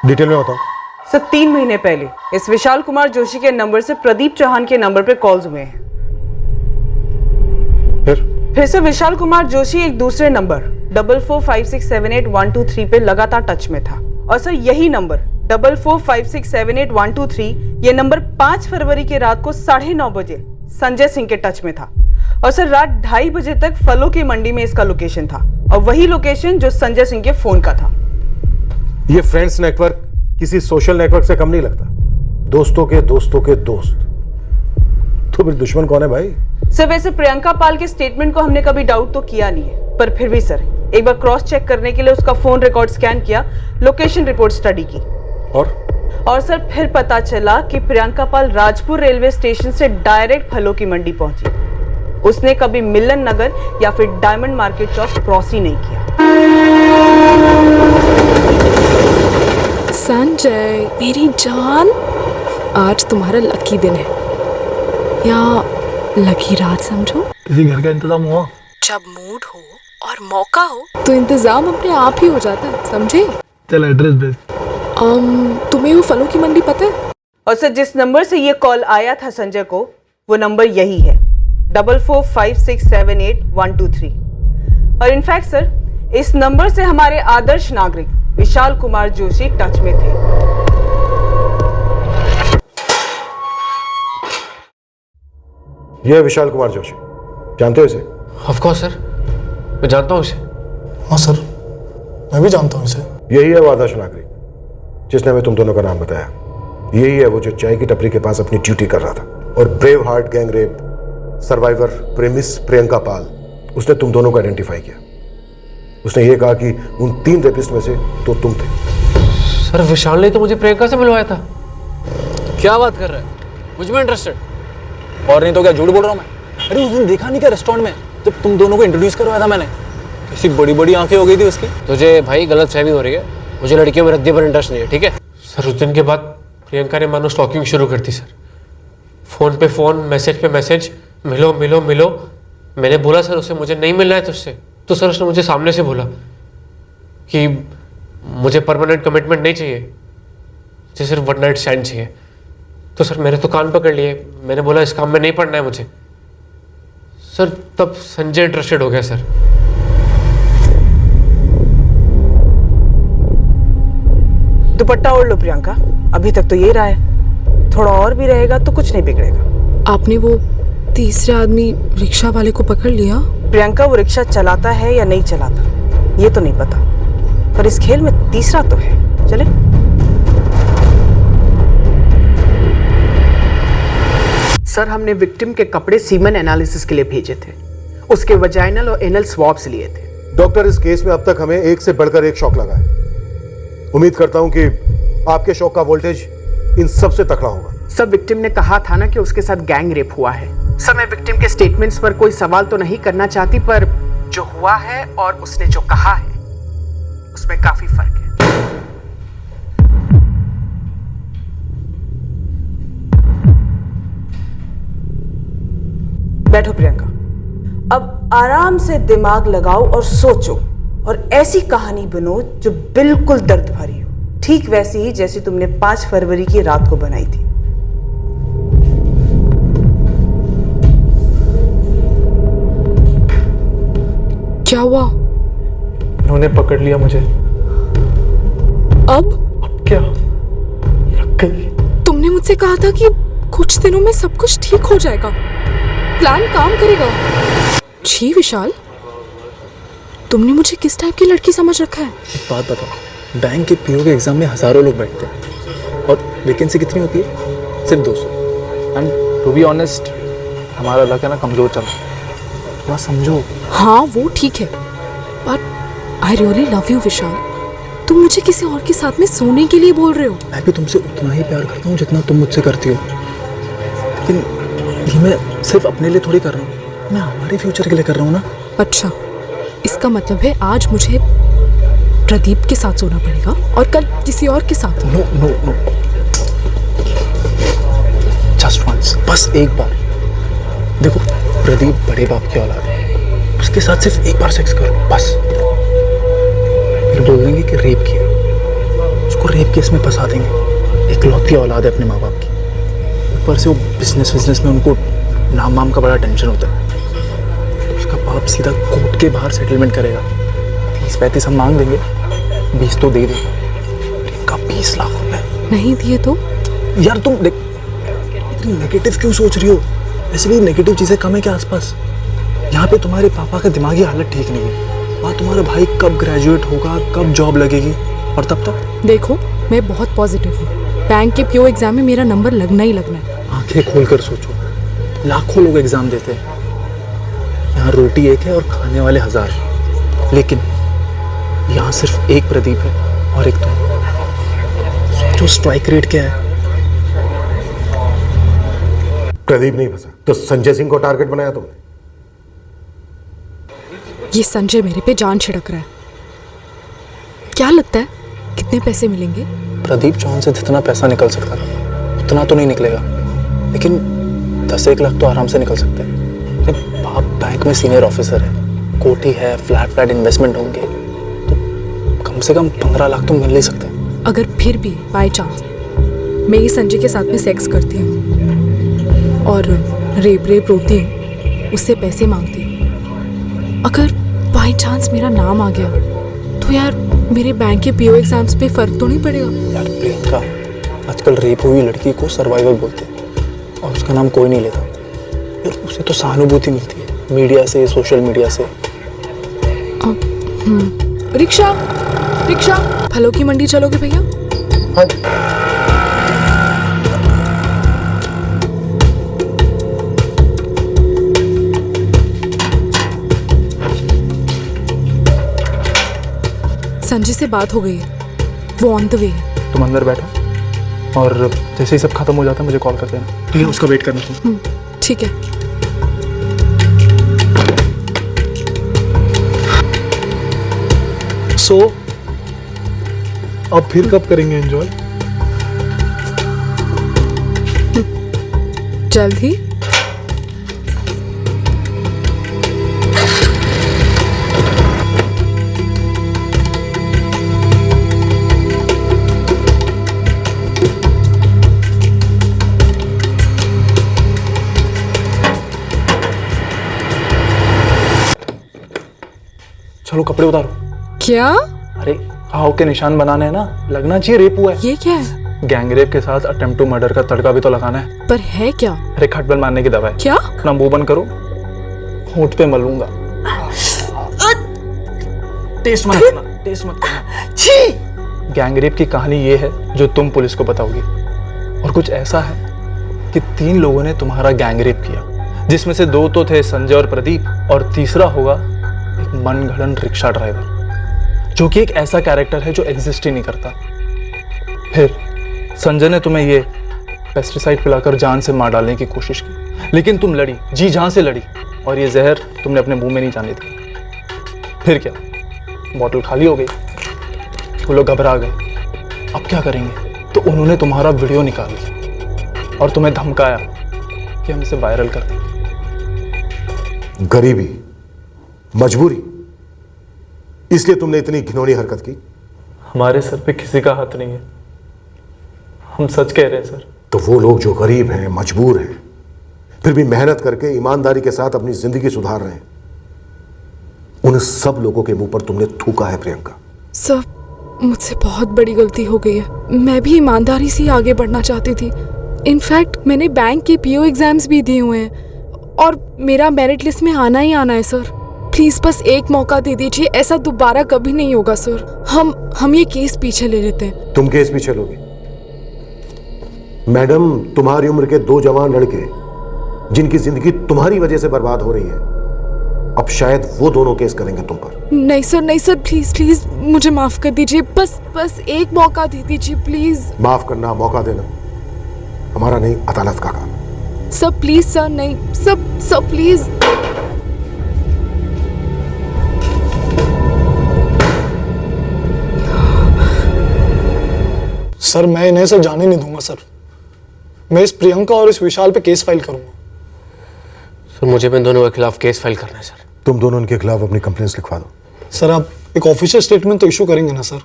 डिटेल में बताओ। सर 3 महीने पहले इस विशाल कुमार जोशी के नंबर से प्रदीप चौहान के नंबर पर कॉल्स हुए हैं। फिर से विशाल कुमार जोशी एक दूसरे नंबर 445678 पे लगातार टच में था। और सर यही नंबर 445678 ये नंबर 5 फरवरी की रात को 9:30 बजे संजय सिंह के टच में था। और सर रात 2:30 बजे तक फलों की मंडी में इसका लोकेशन था, और वही लोकेशन जो संजय सिंह के फोन का था। ये फ्रेंड्स नेटवर्क किसी सोशल नेटवर्क से कम नहीं लगता। दोस्तों के दोस्त। तो फिर दुश्मन कौन है भाई? सर वैसे प्रियंका पाल के स्टेटमेंट को हमने कभी डाउट तो किया नहीं है, पर फिर भी सर एक बार क्रॉस चेक करने के लिए उसका फोन रिकॉर्ड स्कैन किया, लोकेशन रिपोर्ट स्टडी की, और सर फिर पता चला कि प्रियंका पाल राजपुर रेलवे स्टेशन से डायरेक्ट फलों की मंडी पहुंची। उसने कभी मिलन नगर या फिर डायमंड मार्केट चौक क्रॉस ही नहीं किया। संजय मेरी जान, आज तुम्हारा लकी दिन है, या लकी रात समझो। किसी घर का इंतजाम हुआ? जब मूड हो और मौका हो तो इंतजाम अपने आप ही हो जाता है, समझे? चल एड्रेस भेज। तुम्हें वो फलों की मंडी पता है? और सर जिस नंबर से ये कॉल आया था संजय को, वो नंबर यही है 445678 और इनफैक्ट सर इस नंबर से हमारे आदर्श नागरिक विशाल कुमार जोशी टच में थे। यह है विशाल कुमार जोशी, जानते हो इसे? ऑफ कोर्स सर, मैं जानता हूँ इसे। हाँ सर, मैं भी जानता हूँ इसे। यही है वो आदर्श नागरिक जिसने हमें तुम दोनों का नाम बताया। यही है वो जो चाय की टपरी के पास अपनी ड्यूटी कर रहा था। और brave heart gang rape survivor premise Priyanka Pal, उसने तुम दोनों को आइडेंटिफाई किया। उसने ये कहा कि उन 3 रेपिस्ट में से 2 तुम थे। सर विशाल ने तो मुझे प्रियंका से मिलवाया था। क्या बात कर रहा है? मुझ में इंटरेस्टेड? और नहीं तो क्या झूठ बोल रहा हूँ मैं? अरे उस दिन देखा नहीं क्या रेस्टोरेंट में जब तुम दोनों को इंट्रोड्यूस करवाया था मैंने? कैसी बड़ी बड़ी आंखें हो गई थी उसकी। तुझे भाई गलत फहमी हो रही है, मुझे लड़कियों में रद्दी पर इंटरेस्ट नहीं है, ठीक है? सर उस दिन के बाद प्रियंका ने मानो स्टॉकिंग शुरू कर दी सर। फ़ोन पे फ़ोन, मैसेज पे मैसेज, मिलो मिलो मिलो। मैंने बोला सर उससे मुझे नहीं मिलना है तुझसे, तो सर उसने मुझे सामने से बोला कि मुझे परमानेंट कमिटमेंट नहीं चाहिए, मुझे सिर्फ वन नाइट स्टैंड चाहिए। तो सर मैंने तो कान पकड़ लिए, मैंने बोला इस काम में नहीं पड़ना है मुझे। सर तब संजय इंटरेस्टेड हो गया सर। दुपट्टा ओढ़ लो प्रियंका, अभी तक तो ये रहा है, थोड़ा और भी रहेगा तो कुछ नहीं बिगड़ेगा। आपने वो तीसरे आदमी रिक्शा वाले को पकड़ लिया? प्रियंका वो रिक्शा चलाता है या नहीं चलाता ये तो नहीं पता, पर इस खेल में तीसरा तो है। चले। सर हमने विक्टिम के कपड़े सीमन एनालिसिस के लिए भेजे थे, उसके वजाइनल और एनल स्वॉब्स लिए थे। डॉक्टर, इस केस में अब तक हमें एक से बढ़कर एक शॉक लगा है। उम्मीद करता हूं कि आपके शॉक का वोल्टेज इन सब से तगड़ा होगा। सर विक्टिम ने कहा था ना कि उसके साथ गैंग रेप हुआ है। सर मैं विक्टिम के स्टेटमेंट्स पर कोई सवाल तो नहीं करना चाहती, पर जो हुआ है और उसने जो कहा है उसमें काफी फर्क है। बैठो प्रियंका, अब आराम से दिमाग लगाओ और सोचो, और ऐसी कहानी बनो जो बिल्कुल दर्द भरी हो, ठीक वैसी ही जैसी तुमने 5 फरवरी की रात को बनाई थी। क्या हुआ? उन्होंने पकड़ लिया मुझे। अब क्या? लग गई। तुमने मुझसे कहा था कि कुछ दिनों में सब कुछ ठीक हो जाएगा, प्लान काम करेगा। जी विशाल, तुमने मुझे किस टाइप की लड़की समझ रखा है? एक बात बताओ, बैंक के पीओ के एग्जाम में हजारों लोग बैठते हैं और वैकेंसी कितनी होती है? सिर्फ 200। एंड टू बी ऑनेस्ट, हमारा लक है ना कमजोर चल रहा है, थोड़ा समझो। हाँ वो ठीक है, but I really love you Vishal. तुम मुझे किसी और के साथ में सोने के लिए बोल रहे हो? मैं भी तुमसे उतना ही प्यार करता हूँ जितना तुम मुझसे करती हो, लेकिन ये मैं सिर्फ अपने लिए थोड़ी कर रहा हूँ, मैं हमारे फ्यूचर के लिए कर रहा हूँ ना। अच्छा, इसका मतलब है आज मुझे प्रदीप के साथ सोना पड़ेगा और कल किसी और के साथ? No no no, just once, बस एक बार। देखो प्रदीप बड़े बाप की औलाद है, उसके साथ सिर्फ एक बार सेक्स करो बस, फिर बोल देंगे कि रेप किया, उसको रेप केस में फंसा देंगे, इकलौती औलाद है अपने माँ बाप की, ऊपर से वो बिजनेस में उनको नाम वाम का बड़ा टेंशन होता है। उसका बाप सीधा कोर्ट के बाहर सेटलमेंट करेगा। 30-35 हम मांग देंगे, 20 तो दे दे। इनका 20 लाख रुपए नहीं दिए तो? यार तुम देख, इतनी नेगेटिव क्यों सोच रही हो? ऐसे भी नेगेटिव चीजें कम है क्या आसपास? यहाँ पे तुम्हारे पापा का दिमागी हालत ठीक नहीं है। वहाँ तुम्हारा भाई कब ग्रेजुएट होगा, कब जॉब लगेगी, और तब तक? देखो, मैं बहुत पॉजिटिव हूँ। बैंक के पीओ एग्जाम में मेरा नंबर लगना ही लगना है। आंखें खोलकर सोचो, लाखों लोग एग्जाम देते हैं, यहाँ रोटी एक है और खाने वाले 1000, लेकिन यहाँ सिर्फ एक प्रदीप है और एक तुम। सोचो स्ट्राइक रेट क्या है। प्रदीप नहीं फंसा तो संजय सिंह को टारगेट बनाया तुमने? ये संजय मेरे पे जान छिड़क रहा है। क्या लगता है कितने पैसे मिलेंगे? प्रदीप चौहान से जितना पैसा निकल सकता था उतना तो नहीं निकलेगा, लेकिन 10-1 लाख तो आराम से निकल सकते हैं। बाप बैंक में सीनियर ऑफिसर है, कोठी है, फ्लैट इन्वेस्टमेंट होंगे, तो कम से कम 15 लाख तो मिल ही सकते हैं। अगर फिर भी बाय चांस मैं ये संजय के साथ में सेक्स करती हूँ और रेप होती हूँ, उससे पैसे मांगती हूँ, अगर बाय चांस मेरा नाम आ गया तो यार मेरे बैंक के पीओ एग्जाम्स पे फर्क तो नहीं पड़ेगा? यार प्रियंका, आजकल रेप हुई लड़की को सर्वाइवर बोलते हैं और उसका नाम कोई नहीं लेता। यार उसे तो सहानुभूति मिलती है मीडिया से, सोशल मीडिया से। रिक्शा, फलों की मंडी चलोगे भैया? हाँ। संजय से बात हो गई है, वो ऑन द वे है। तुम अंदर बैठो और जैसे ही सब खत्म हो जाता है मुझे कॉल कर देना, ठीक है? उसका वेट करना तुम। ठीक है। सो अब फिर कब करेंगे एंजॉय? जल्द ही। चलो कपड़े उतारो। क्या? अरे घाव के निशान बनाने हैं ना, लगना चाहिए रेप हुआ है। ये क्या है? गैंग रेप के साथ अटेम्प्ट टू मर्डर का तड़का भी तो लगाना है। पर है क्या? अरे खटबल मारने की दवा है। क्या? अपना मुंह बंद करो, होंठ पे मलूंगा। टेस्ट मत करना। छी! गैंग रेप की कहानी ये है जो तुम पुलिस को बताओगी, और कुछ ऐसा है कि 3 लोगों ने तुम्हारा गैंग रेप किया, जिसमें से 2 तो थे संजय और प्रदीप, और तीसरा होगा एक मनगढ़ंत रिक्शा ड्राइवर, जो कि एक ऐसा कैरेक्टर है जो एग्जिस्ट ही नहीं करता। फिर संजय ने तुम्हें ये पेस्टिसाइड पिलाकर जान से मार डालने की कोशिश की, लेकिन तुम लड़ी, जी जान से लड़ी, और ये जहर तुमने अपने मुंह में नहीं जाने दी। फिर क्या, बोतल खाली हो गई, वो लोग घबरा गए। अब क्या करेंगे? तो उन्होंने तुम्हारा वीडियो निकाल लिया और तुम्हें धमकाया कि हम इसे वायरल कर देंगे। गरीबी, मजबूरी, इसलिए तुमने इतनी घिनौनी हरकत की? हमारे सर पे किसी का हाथ नहीं है, हम सच कह रहे हैं सर। तो वो लोग जो गरीब हैं, मजबूर हैं, फिर भी मेहनत करके ईमानदारी के साथ अपनी जिंदगी सुधार रहे हैं, उन सब लोगों के मुंह पर तुमने थूका है प्रियंका। सर, मुझसे बहुत बड़ी गलती हो गई है। मैं भी ईमानदारी से आगे बढ़ना चाहती थी। इनफैक्ट मैंने बैंक के पीओ एग्जाम्स भी दिए हुए हैं और मेरा मेरिट लिस्ट में आना ही आना है सर। प्लीज बस एक मौका दे दीजिए, ऐसा दोबारा कभी नहीं होगा सर। हम ये केस पीछे ले लेते हैं। तुम केस पीछे लोगे? मैडम, तुम्हारी उम्र के 2 जवान लड़के जिनकी जिंदगी तुम्हारी वजह से बर्बाद हो रही है, अब शायद वो दोनों केस करेंगे तुम पर। नहीं सर, प्लीज मुझे माफ कर दीजिए। बस एक मौका दे दीजिए प्लीज। माफ करना, मौका देना हमारा नहीं, अदालत का काम। सर प्लीज सर, नहीं सर प्लीज। सर मैं इन्हें सर जाने नहीं दूंगा सर। मैं इस प्रियंका और इस विशाल पे केस फाइल करूंगा। सर मुझे इन दोनों के खिलाफ केस फाइल करना है सर। तुम दोनों इनके खिलाफ अपनी कंप्लेंट्स लिखवा दो। सर आप एक ऑफिशियल स्टेटमेंट तो इशू करेंगे ना सर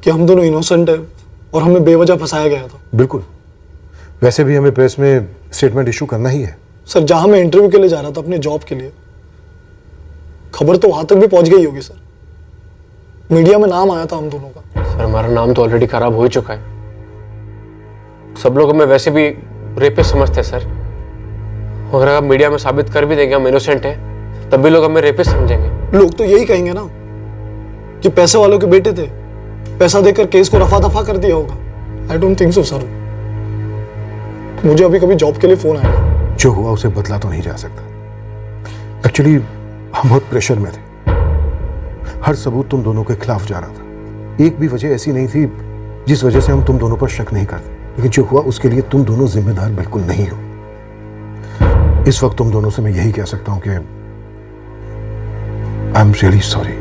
कि हम दोनों इनोसेंट है और हमें बेवजह फंसाया गया था। बिल्कुल, वैसे भी हमें प्रेस में स्टेटमेंट इशू करना ही है। सर, जहां मैं इंटरव्यू के लिए जा रहा था अपने जॉब के लिए, खबर तो वहां तक भी पहुंच गई होगी सर। मीडिया में नाम आया था हम दोनों का। सर हमारा नाम तो ऑलरेडी खराब हो ही चुका है। सब लोग हमें वैसे भी रेपिस्ट समझते हैं सर, और अगर मीडिया में साबित कर भी देंगे हम इनोसेंट हैं, तब भी लोग हमें रेपिस्ट समझेंगे। लोग तो यही कहेंगे ना कि पैसे वालों के बेटे थे, पैसा देकर केस को रफा दफा कर दिया होगा। I don't think so sir. मुझे अभी कभी जॉब के लिए फोन आया। जो हुआ उसे बदला तो नहीं जा सकता। एक्चुअली हम बहुत प्रेशर में थे, हर सबूत तुम दोनों के खिलाफ जा रहा था। एक भी वजह ऐसी नहीं थी जिस वजह से हम तुम दोनों पर शक नहीं करते, लेकिन जो हुआ उसके लिए तुम दोनों जिम्मेदार बिल्कुल नहीं हो। इस वक्त तुम दोनों से मैं यही कह सकता हूं कि आई एम रियली सॉरी।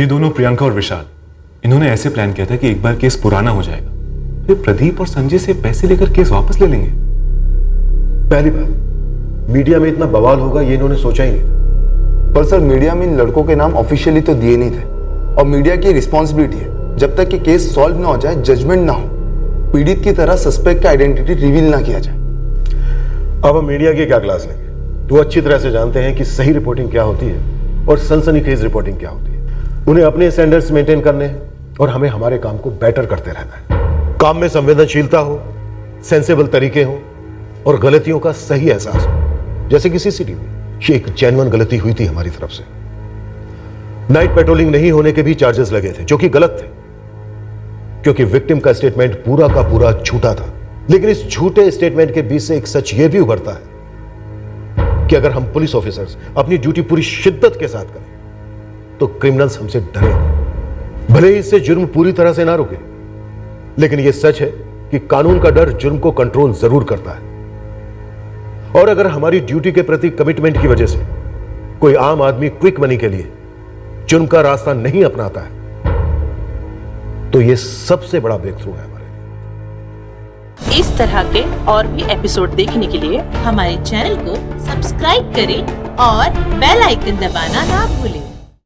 ये दोनों प्रियंका और विशाल, इन्होंने ऐसे प्लान किया था कि एक बार केस पुराना हो जाएगा, फिर प्रदीप और संजय से पैसे लेकर केस वापस ले लेंगे। पहली बात, मीडिया में इतना बवाल होगा ये इन्होंने सोचा ही नहीं था। पर सर, मीडिया में इन लड़कों के नाम ऑफिशियली तो दिए नहीं थे, और मीडिया की रिस्पॉन्सिबिलिटी है जब तक कि केस सॉल्व ना हो जाए, जजमेंट ना हो, पीड़ित की तरह सस्पेक्ट का आइडेंटिटी रिवील ना किया जाए। अब हम मीडिया की क्या क्लास लेंगे? तो अच्छी तरह से जानते हैं कि सही रिपोर्टिंग क्या होती है और सनसनीखेज रिपोर्टिंग क्या होती है। उन्हें अपने स्टैंडर्ड्स मेंटेन करने हैं और हमें हमारे काम को बेटर करते रहना है। काम में संवेदनशीलता हो, सेंसेबल तरीके हो और गलतियों का सही एहसास हो। जैसे कि सीसीटीवी, ये एक जेन्युइन गलती हुई थी हमारी तरफ से। नाइट पेट्रोलिंग नहीं होने के भी चार्जेस लगे थे, जो कि गलत थे, क्योंकि विक्टिम का स्टेटमेंट पूरा का पूरा झूठा था। लेकिन इस झूठे स्टेटमेंट के बीच से एक सच यह भी उभरता है कि अगर हम पुलिस ऑफिसर्स अपनी ड्यूटी पूरी शिद्दत के साथ करें तो क्रिमिनल्स हमसे डरेंगे। भले ही इससे जुर्म पूरी तरह से ना रुके, लेकिन यह सच है कि कानून का डर जुर्म को कंट्रोल जरूर करता है। और अगर हमारी ड्यूटी के प्रति कमिटमेंट की वजह से कोई आम आदमी क्विक मनी के लिए जुर्म का रास्ता नहीं अपनाता है, तो यह सबसे बड़ा ब्रेक थ्रू है हमारे लिए। इस तरह के और भी एपिसोड देखने के लिए हमारे चैनल को सब्सक्राइब करें और बेल आइकन दबाना ना भूलें।